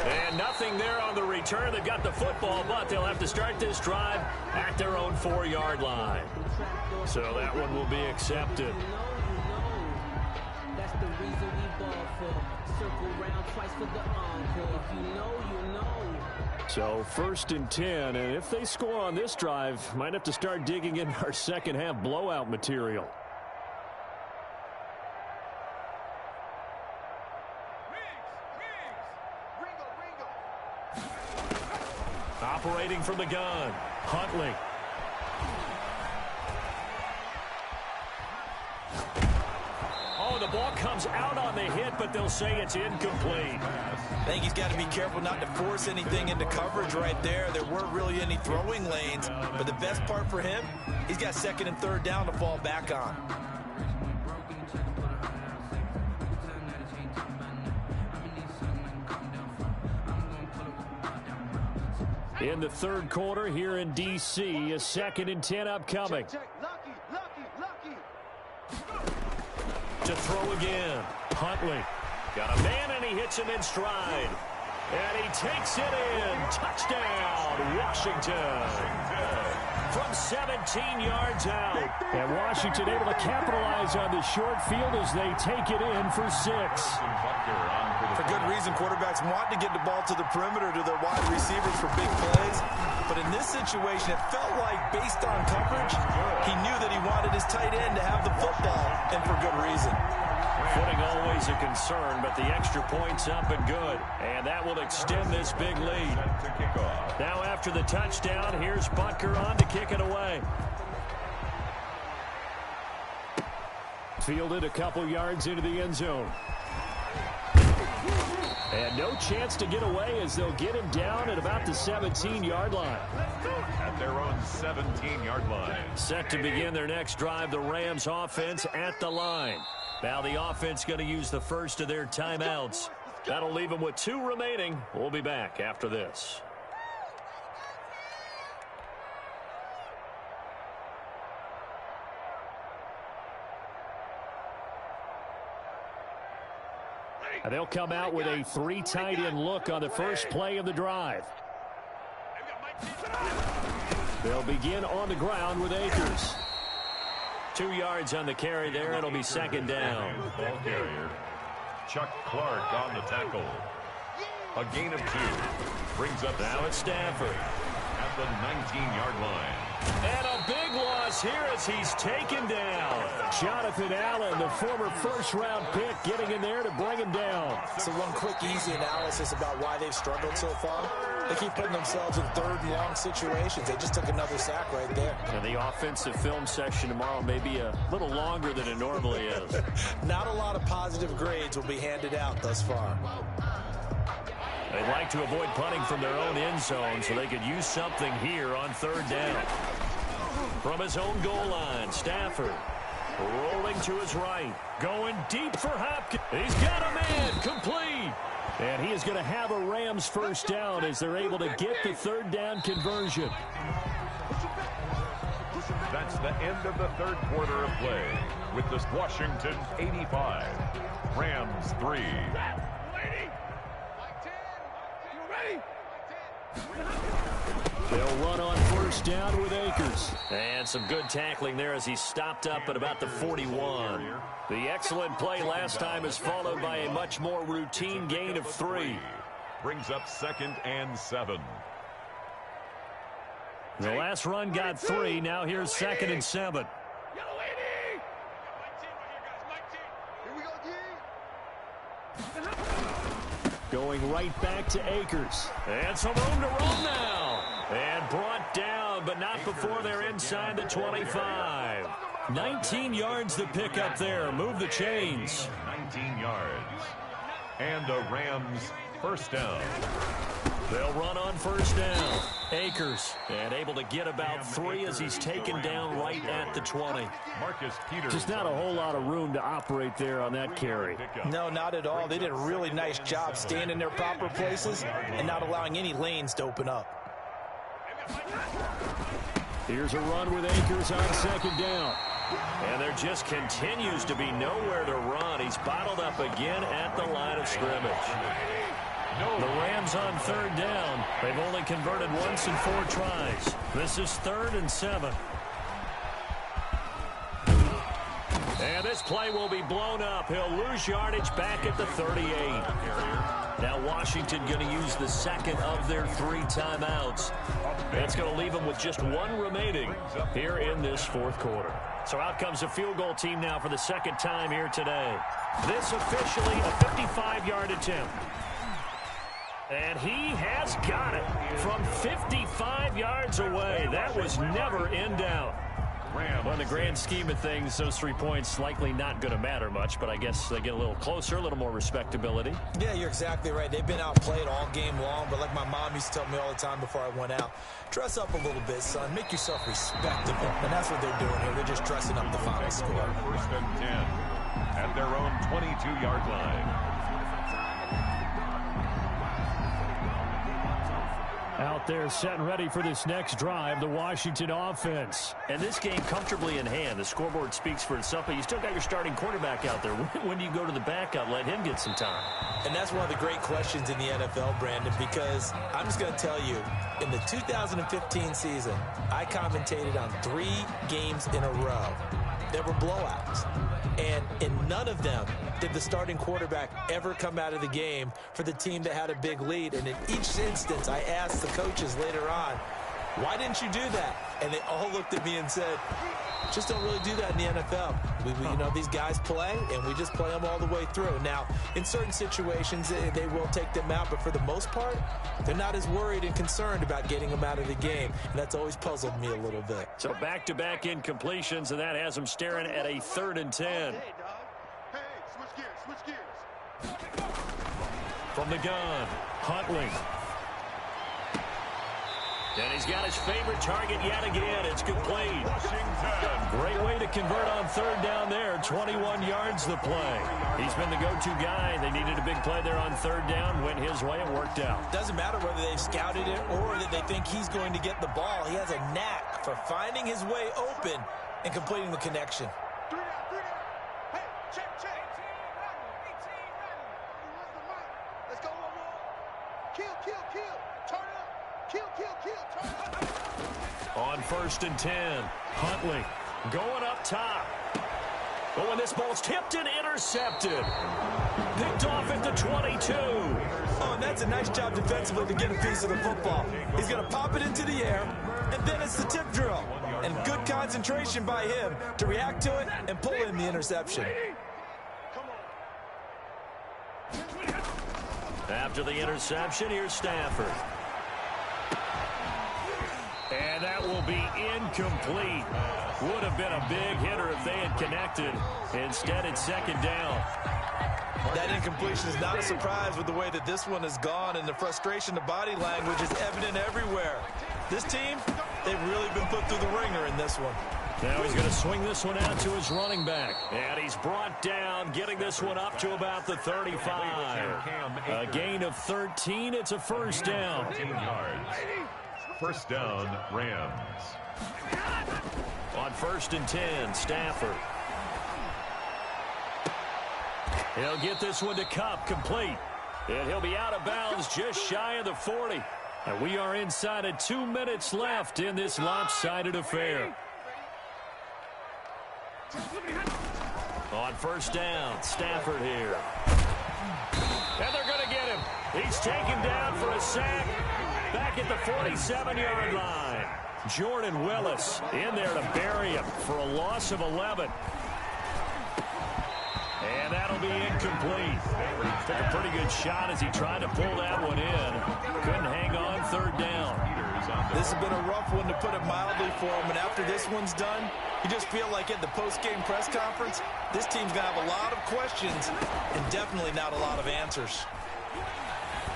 And nothing there on the return. They've got the football, but they'll have to start this drive at their own 4-yard line. So that one will be accepted. That's the reason we ball for. Circle round twice for the encore. If you know, you know. So 1st and 10, and if they score on this drive, might have to start digging in our second half blowout material. Operating from the gun, Huntley. Oh, the ball comes out on the hit, but they'll say it's incomplete. I think he's got to be careful not to force anything into coverage right there. There weren't really any throwing lanes, but the best part for him, he's got 2nd and 3rd down to fall back on. In the 3rd quarter here in D.C., a 2nd and 10 upcoming. To throw again, Huntley. Got a man, and he hits him in stride. And he takes it in. Touchdown, Washington. From 17 yards out. And Washington able to capitalize on the short field as they take it in for 6. For good reason, quarterbacks want to get the ball to the perimeter to their wide receivers for big plays. But in this situation, it felt like, based on coverage, he knew that he wanted his tight end to have the football, and for good reason. Footing always a concern, but the extra point's up and good. And that will extend this big lead. Now after the touchdown, here's Butker on to kick it away. Fielded a couple yards into the end zone. And no chance to get away as they'll get him down at about the 17-yard line. At their own 17-yard line. Set to begin their next drive, the Rams offense at the line. Now the offense going to use the first of their timeouts. That'll leave them with 2 remaining. We'll be back after this. And they'll come out with a 3 tight end look on the first play of the drive. They'll begin on the ground with Akers. 2 yards on the carry there. It'll be 2nd down. Ball carrier. Chuck Clark on the tackle. A gain of 2. Brings up now it's Stafford. At the 19-yard line. And a big loss here as he's taken down. Jonathan Allen, the former first-round pick, getting in there to bring him down. So one quick, easy analysis about why they've struggled so far. They keep putting themselves in 3rd and long situations. They just took another sack right there. And the offensive film session tomorrow may be a little longer than it normally is. Not a lot of positive grades will be handed out thus far. They'd like to avoid punting from their own end zone so they could use something here on 3rd down. From his own goal line, Stafford rolling to his right. Going deep for Hopkins. He's got a man, complete. And he is going to have a Rams first down as they're able to get the 3rd down conversion. That's the end of the 3rd quarter of play with this Washington 85, Rams 3. They'll run on first down with Akers. And some good tackling there as he stopped up at about the 41. The excellent play last time is followed by a much more routine gain of 3. Brings up 2nd and 7. The last run got 3. Now here's 2nd and 7. Going right back to Akers. And some room to run now. And brought down, but not before they're inside the 25. 19 yards to pick up there. Move the chains. 19 yards. And a Rams first down. They'll run on first down. Akers, and able to get about 3 as he's taken down right at the 20. Marcus Peters. Just not a whole lot of room to operate there on that carry. No, not at all. They did a really nice job staying in their proper places and not allowing any lanes to open up. Here's a run with Akers on second down. And there just continues to be nowhere to run. He's bottled up again at the line of scrimmage. The Rams on third down. They've only converted once in 4 tries. This is 3rd and 7. And this play will be blown up. He'll lose yardage back at the 38. Now Washington going to use the second of their 3 timeouts. That's going to leave them with just 1 remaining here in this 4th quarter. So out comes a field goal team now for the 2nd time here today. This officially a 55-yard attempt. And he has got it from 55 yards away. That was never in doubt. Well, in the grand scheme of things, those 3 points likely not going to matter much, but I guess they get a little closer, a little more respectability. Yeah, you're exactly right. They've been outplayed all game long, but like my mom used to tell me all the time before I went out, dress up a little bit, son. Make yourself respectable. And that's what they're doing here. They're just dressing up the final score. 1st and 10 at their own 22-yard line. Out there set and ready for this next drive, the Washington offense. And this game comfortably in hand. The scoreboard speaks for itself, but you still got your starting quarterback out there. When do you go to the backup, let him get some time? And that's one of the great questions in the NFL, Brandon, because I'm just going to tell you, in the 2015 season, I commentated on 3 games in a row. There were blowouts. And in none of them did the starting quarterback ever come out of the game for the team that had a big lead. And in each instance, I asked the coaches later on, why didn't you do that? And they all looked at me and said, just don't really do that in the NFL. You know, these guys play, and we just play them all the way through. Now, in certain situations, they will take them out, but for the most part, they're not as worried and concerned about getting them out of the game, and that's always puzzled me a little bit. So back-to-back incompletions, and that has them staring at a 3rd and 10. Hey, switch gears. From the gun, Huntley. And he's got his favorite target yet again. It's complete. Great way to convert on 3rd down there. 21 yards the play. He's been the go-to guy. They needed a big play there on 3rd down. Went his way and worked out. Doesn't matter whether they've scouted it or that they think he's going to get the ball. He has a knack for finding his way open and completing the connection. 3 down. Hey, check. 18 running. Let's go, Kill. Turn it up. Kill. Turn it up. On 1st and 10, Huntley going up top. But when this ball's tipped and intercepted, picked off at the 22. Oh, and that's a nice job defensively to get a piece of the football. He's going to pop it into the air, and then it's the tip drill. And good concentration by him to react to it and pull in the interception. After the interception, here's Stafford. And that will be incomplete. Would have been a big hitter if they had connected. Instead, it's 2nd down. That incompletion is not a surprise with the way that this one has gone, and the frustration, the body language is evident everywhere. This team, they've really been put through the ringer in this one. Now he's going to swing this one out to his running back. And he's brought down, getting this one up to about the 35. A gain of 13. It's a 1st down. 13 yards. 1st down, Rams. On 1st and 10, Stafford. He'll get this one to Kupp, complete. And he'll be out of bounds just shy of the 40. And we are inside of 2 minutes left in this lopsided affair. On 1st down, Stafford here. And they're going to get him. He's taken down for a sack back at the 47-yard line. Jordan Willis in there to bury him for a loss of 11. And that'll be incomplete. Took a pretty good shot as he tried to pull that one in. Couldn't hang on 3rd down. This has been a rough one, to put it mildly, for him. And after this one's done, you just feel like at the post-game press conference, this team's going to have a lot of questions and definitely not a lot of answers.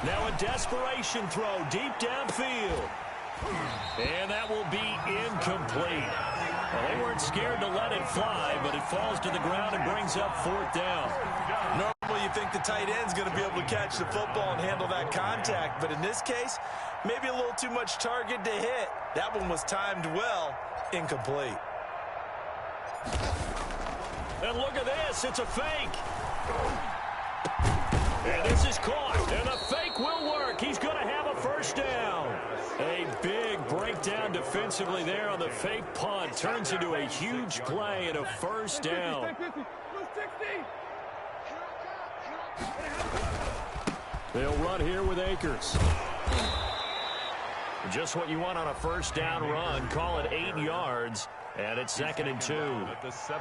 Now a desperation throw deep downfield. And that will be incomplete. Well, they weren't scared to let it fly, but it falls to the ground and brings up 4th down. Normally you think the tight end's going to be able to catch the football and handle that contact, but in this case, maybe a little too much target to hit. That one was timed well, incomplete. And look at this, it's a fake. And this is caught, and the fake will work. He's going to have a 1st down. A big breakdown defensively there on the fake punt. Turns into a huge play and a 1st down. They'll run here with Akers. Just what you want on a 1st down run. Call it 8 yards. And it's 2nd and 2.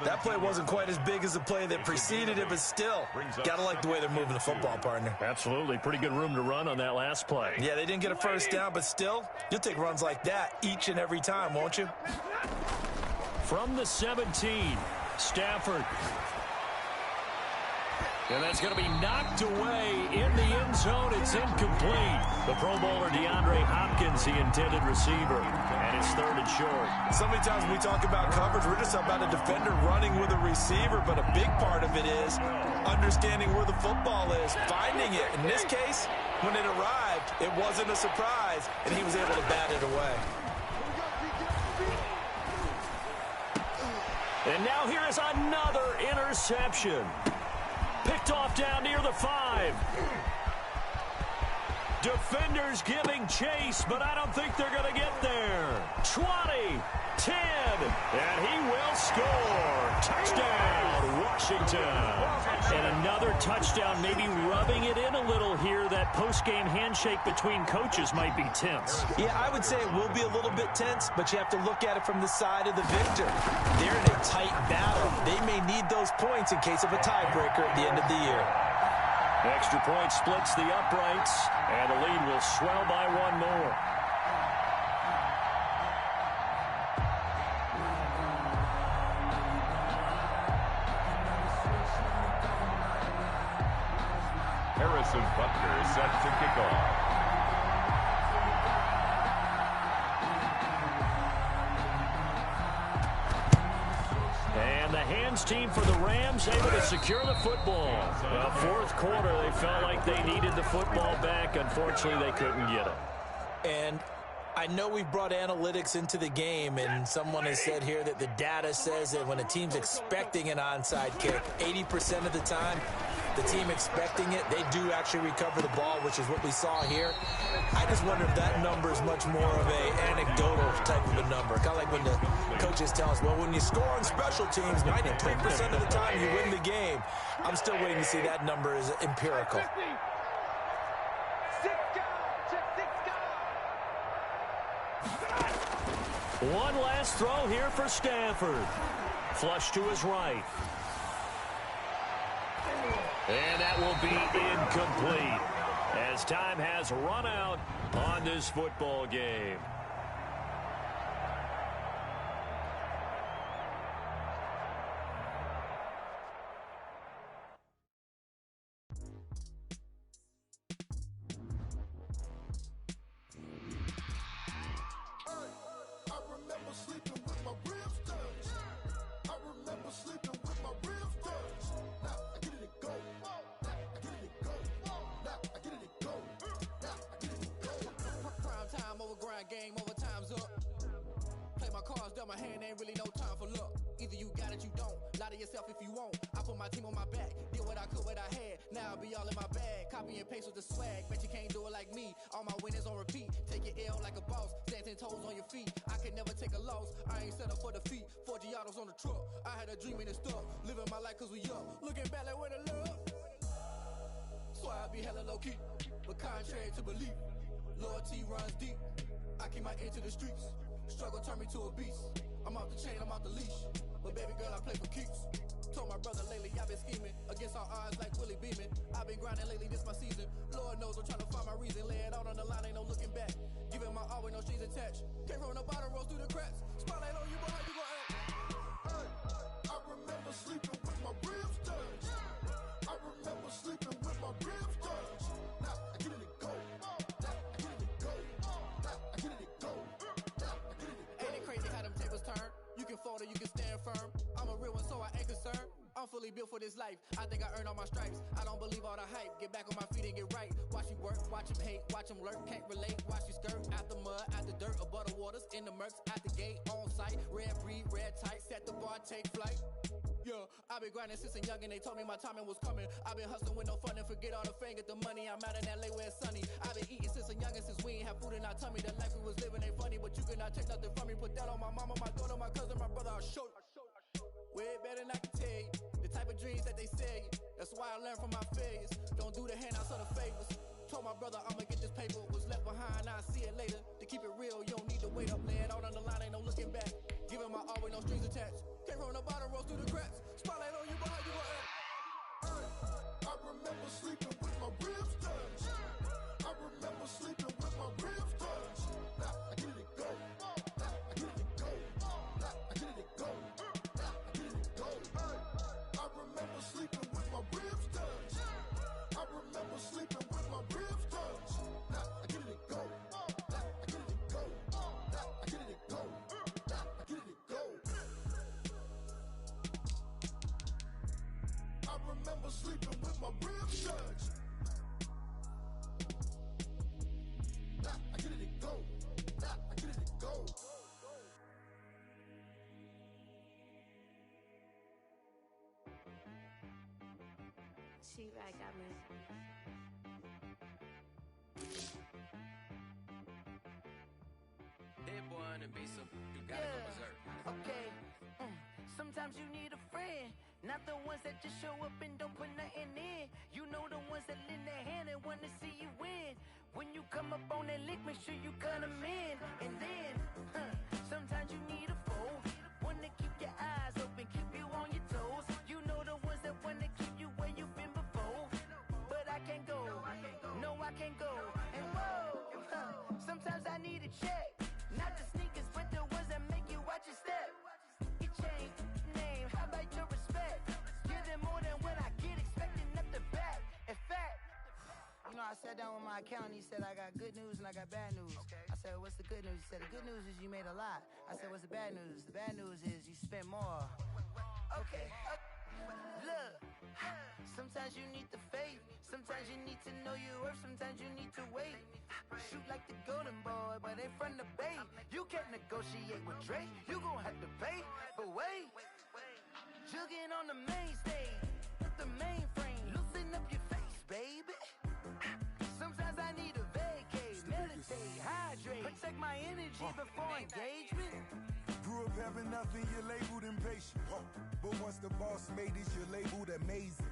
That play wasn't quite as big as the play that preceded it, but still, got to like the way they're moving the football, partner. Absolutely. Pretty good room to run on that last play. Yeah, they didn't get a 1st down, but still, you'll take runs like that each and every time, won't you? From the 17, Stafford. And that's going to be knocked away in the end zone. It's incomplete. The Pro Bowler DeAndre Hopkins, the intended receiver. And it's 3rd and short. So many times when we talk about coverage, we're just about a defender running with a receiver, but a big part of it is understanding where the football is, finding it. In this case, when it arrived, it wasn't a surprise, and he was able to bat it away. And now here is another interception. Picked off down near the 5. Defenders giving chase, but I don't think they're going to get there. 20, 10, and he will score. Touchdown, Washington. And another touchdown, maybe rubbing it in a little here. That post-game handshake between coaches might be tense. Yeah, I would say it will be a little bit tense, but you have to look at it from the side of the victor. They're in a tight battle. They may need those points in case of a tiebreaker at the end of the year. Extra point splits the uprights, and the lead will swell by 1 more. Harrison Butker set to kick off. And the hands team for the Rams able to secure the football. Well, 4th quarter, they felt like they needed the football back. Unfortunately, they couldn't get it. And I know we've brought analytics into the game, and someone has said here that the data says that when a team's expecting an onside kick, 80% of the time, the team expecting it, they do actually recover the ball, which is what we saw here. I just wonder if that number is much more of a anecdotal type of a number. Kind of like when the coaches tell us, well, when you score on special teams, 93% of the time you win the game. I'm still waiting to see that number is empirical. One last throw here for Stafford. Flush to his right. And that will be incomplete as time has run out on this football game. Game over, time's up. Play my cards, dealt my hand, ain't really no time for luck. Either you got it, you don't. Lie to yourself if you won't. I put my team on my back, did what I could, what I had. Now I'll be all in my bag. Copy and paste with the swag. Bet you can't do it like me. All my winners on repeat. Take your L like a boss. Stand 10 toes on your feet. I can never take a loss. I ain't set up for defeat. 4 Giottos on the truck. I had a dream and it stuck. Living my life cause we up. Looking back like where the love. So I be hella low key. But contrary to belief, loyalty runs deep. I keep my ear to the streets. Struggle turned me to a beast. I'm off the chain, I'm off the leash. But baby girl, I play for keeps. Told my brother lately, I've been scheming against all odds like Willie Beeman. I've been grinding lately, this my season. Lord knows I'm trying to find my reason. Lay it out on the line, ain't no looking back. Giving my all with no strings attached. Came from the bottom, rose through the cracks. Spotlight on you, but how you gon' act? I remember sleeping with my ribs touched. I remember sleeping with my ribs touched. Now I get it and go. falter, you can stand firm. I'm a real one, so I ain't concerned. I'm fully built for this life. I think I earned all my stripes. I don't believe all the hype. Get back on my feet and get right. Watch you work, watch him hate, watch him lurk. Can't relate, watch you skirt. Out the mud, out the dirt, above the waters, in the murks, out the gate, on site. Red breed, red tight, set the bar, take flight. Yeah, I've been grinding since a youngin', they told me my timing was coming. I've been hustling with no fun and forget all the fame, get the money. I'm out in LA where it's sunny. I've been eating since a youngin', since we ain't have food in our tummy. The life we was living ain't funny, but you cannot take nothing from me. Put that on my mama, my daughter, my cousin, my brother, I'll show you. Way better than I can tell you. The type of dreams that they sell you. That's why I learned from my failures. Don't do the handouts or the favors. Told my brother I'ma get this paper. Was left behind, I'll see it later. To keep it real, you don't need to wait up. Lay it out on the line, ain't no looking back. Giving my all with no strings attached. Came from the bottom, rose through the cracks. Spotlight on you, but how you gonna act? I remember sleeping with my ribs touched. I remember sleeping with my ribs touched. Now I get it go. Now I get it go. Now I get it go. Now I get it go. I remember sleeping with my ribs touched. I remember sleeping with my ribs touched. Now I get it go. Now I get it go. Now I get it go. Now I get it go. I remember sleeping with my ribs touched. Now I get it go. Now I get it go. She right got me. That boy on the beat, so you gotta go berserk. Okay. Sometimes you need a friend, not the ones that just show up and don't put nothing in. You know the ones that lend their hand and want to see you win. When you come up on that lick, make sure you cut them in. And then, sometimes you need a foe, one to keep your eyes open, keep you on your toes. You know the ones that want to keep you where you've been before. But I can't go, no I can't go. And whoa, sometimes I need a check. Not the sneakers, but the ones that make you watch your step. Your chain, name, how about your respect? Give them more than what I get, expecting nothing back. In fact, you know, I sat down with my accountant, he said I got good news and I got bad news. I said, what's the good news? He said, the good news is you made a lot. I said, what's the bad news? The bad news is you spent more. Okay, look, sometimes you need the faith, sometimes you need to know your worth, sometimes you need to wait. Shoot like the golden boy, but in front of Bay. You can't negotiate with Drake, you gon' have to pay. But wait, jugging on the main stage, with the mainframe, loosen up your face, baby. Sometimes I need a vacate, meditate, hydrate, protect my energy before engagement. Grew up having nothing, you're labeled impatient. But once the boss made it, you're labeled amazing.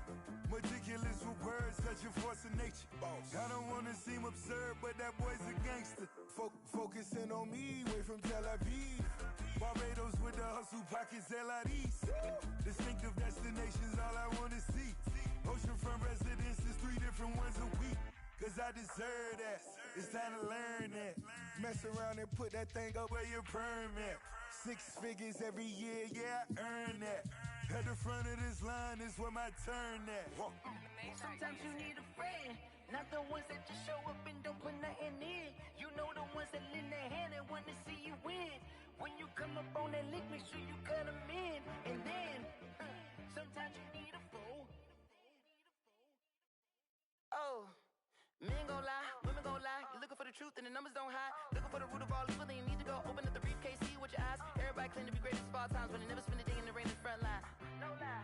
Meticulous with words, such a force of nature. I don't wanna seem absurd, but that boy's a gangster. Focusing on me, way from Tel Aviv. Barbados with the hustle pockets, LIDs. Distinctive destinations, all I wanna see. Oceanfront residences, 3 different ones a week. Cause I deserve that, it's time to learn that. Mess around and put that thing up where your permit. 6 figures every year, yeah, I earn that. At the front of this line is where my turn at. Sometimes you need a friend, not the ones that just show up and don't put nothing in. You know the ones that lend their hand and want to see you win. When you come up on that lick, make sure you cut them in. And then, sometimes you need a fool. Oh, men gon' lie, women gon' lie. You're looking for the truth and the numbers don't hide. Looking for the root of all evil, then you need to go open up the briefcase, see with your eyes. Everybody claim to be greatest of all times, but they never spend a day in the rain in the front line. No lie.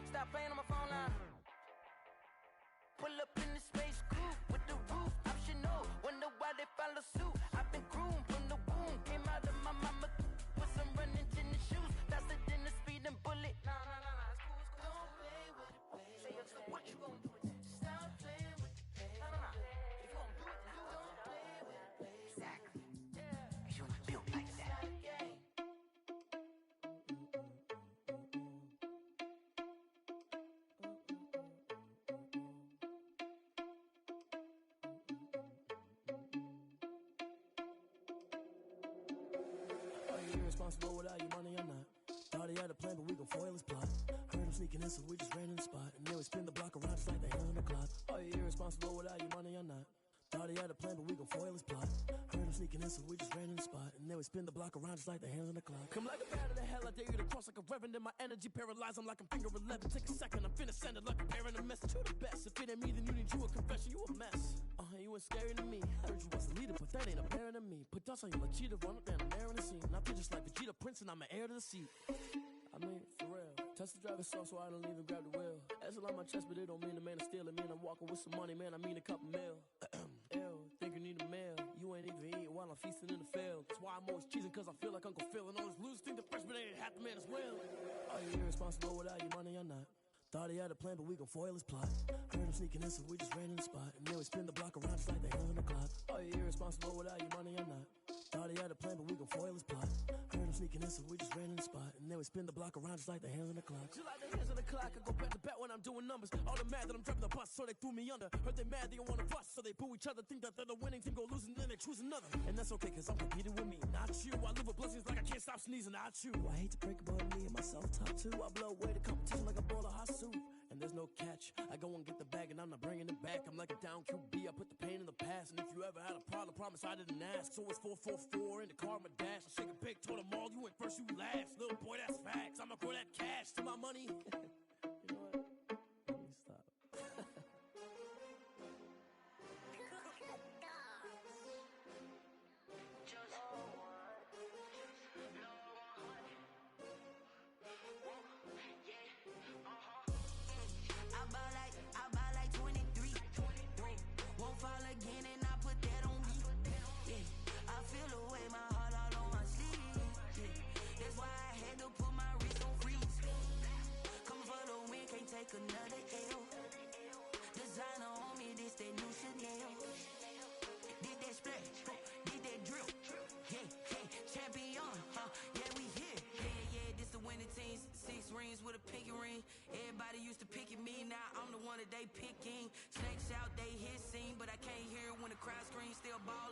Stop playing on my phone line. Pull up in the space coupe with the roof optional. Wonder why they follow suit. I've been groomed from the womb. Came out of my mama with some running tennis shoes. Faster than a speeding bullet. Nah, it's cool. Don't play with it, baby. Say so what you gon' do with it? Stop playing with it, baby. Nah. If you gon' do it, then don't play with it, baby. Exactly. Yeah. You built like that. Irresponsible without your money or not. Thought he had a plan, but we gon' foil his plot. Heard him sneaking in, so we just ran in the spot. And then we spin the block around just like they on the clock. Are you irresponsible without your money or not? Thought he had a plan, but we gon' foil his plot. Heard him sneaking in, so we just ran in the spot. And then we spin the block around just like the hands on the clock. Come like a bat of the hell, I dare you to cross like a reverend. In my energy paralyzed, I'm like I'm finger 11. Take a second, I'm finna send it like a parent a message to the best. If it ain't me, then you need you a confession, you a mess. You ain't scary to me. Heard you was a leader, but that ain't apparent to me. Put dust on you like cheetah, run up down the air in the scene. I feel just like Vegeta Prince and I'm an heir to the seat. I mean, for real. Touch the driver's soft so I don't even grab the wheel. That's on my chest, but it don't mean the man is stealing. Man, I'm walking with some money, man, I mean a couple mil. Ew, think you need a meal. You ain't even eating while I'm feasting in the field. That's why I'm always cheesing, cause I feel like Uncle Phil. And all those losers think the freshman ain't half the man as well. Are you irresponsible without your money or not? Thought he had a plan, but we gon' foil his plot. Heard him sneaking in, so we just ran in the spot. And then we spin the block around just like the hands on the clock. Are you irresponsible without your money or not? Thought he had a plan, but we gon' foil his plot. Heard him sneaking in, so we just ran in the spot. And then we spin the block around just like the hands on the clock. Just like the hands on the clock, I go back to back when I'm doing numbers. All the mad that I'm driving the bus, so they threw me under. Heard they mad, they don't wanna bust, so they boo each other. Think that they're the winning team, go losing, then they choose another. And that's okay, cause I'm competing with me, not you. I live with blessings like I can't stop sneezing, not you. I hate to break it, but me and myself top two. I blow away the competition like a bowl of hot soup. And there's no catch. I go and get the bag and I'm not bringing it back. I'm like a down QB, I put the pain in the past. And if you ever had a problem, promise I didn't ask. So it's 4-4-4 in the car, my dash. I shake a big, told them all, you went first, you last. Little boy, that's facts. I'ma grow that cash to my money. You know what? Let me stop. I buy like 23. Won't fall again and I put that on me. Yeah, I feel the way, my heart all on my sleeve. Yeah, that's why I had to put my wrist on freeze. Come for the win, can't take another L. Designer on me, this that new Chanel. Did that splash, did that drill. Yeah, champion, yeah, we here. Yeah, this the winning team. 6 rings with a pinky ring. Everybody used to pick at me, now I'm the one that they picking. Snakes out, they hissing, but I can't hear it when the crowd screams. Still ball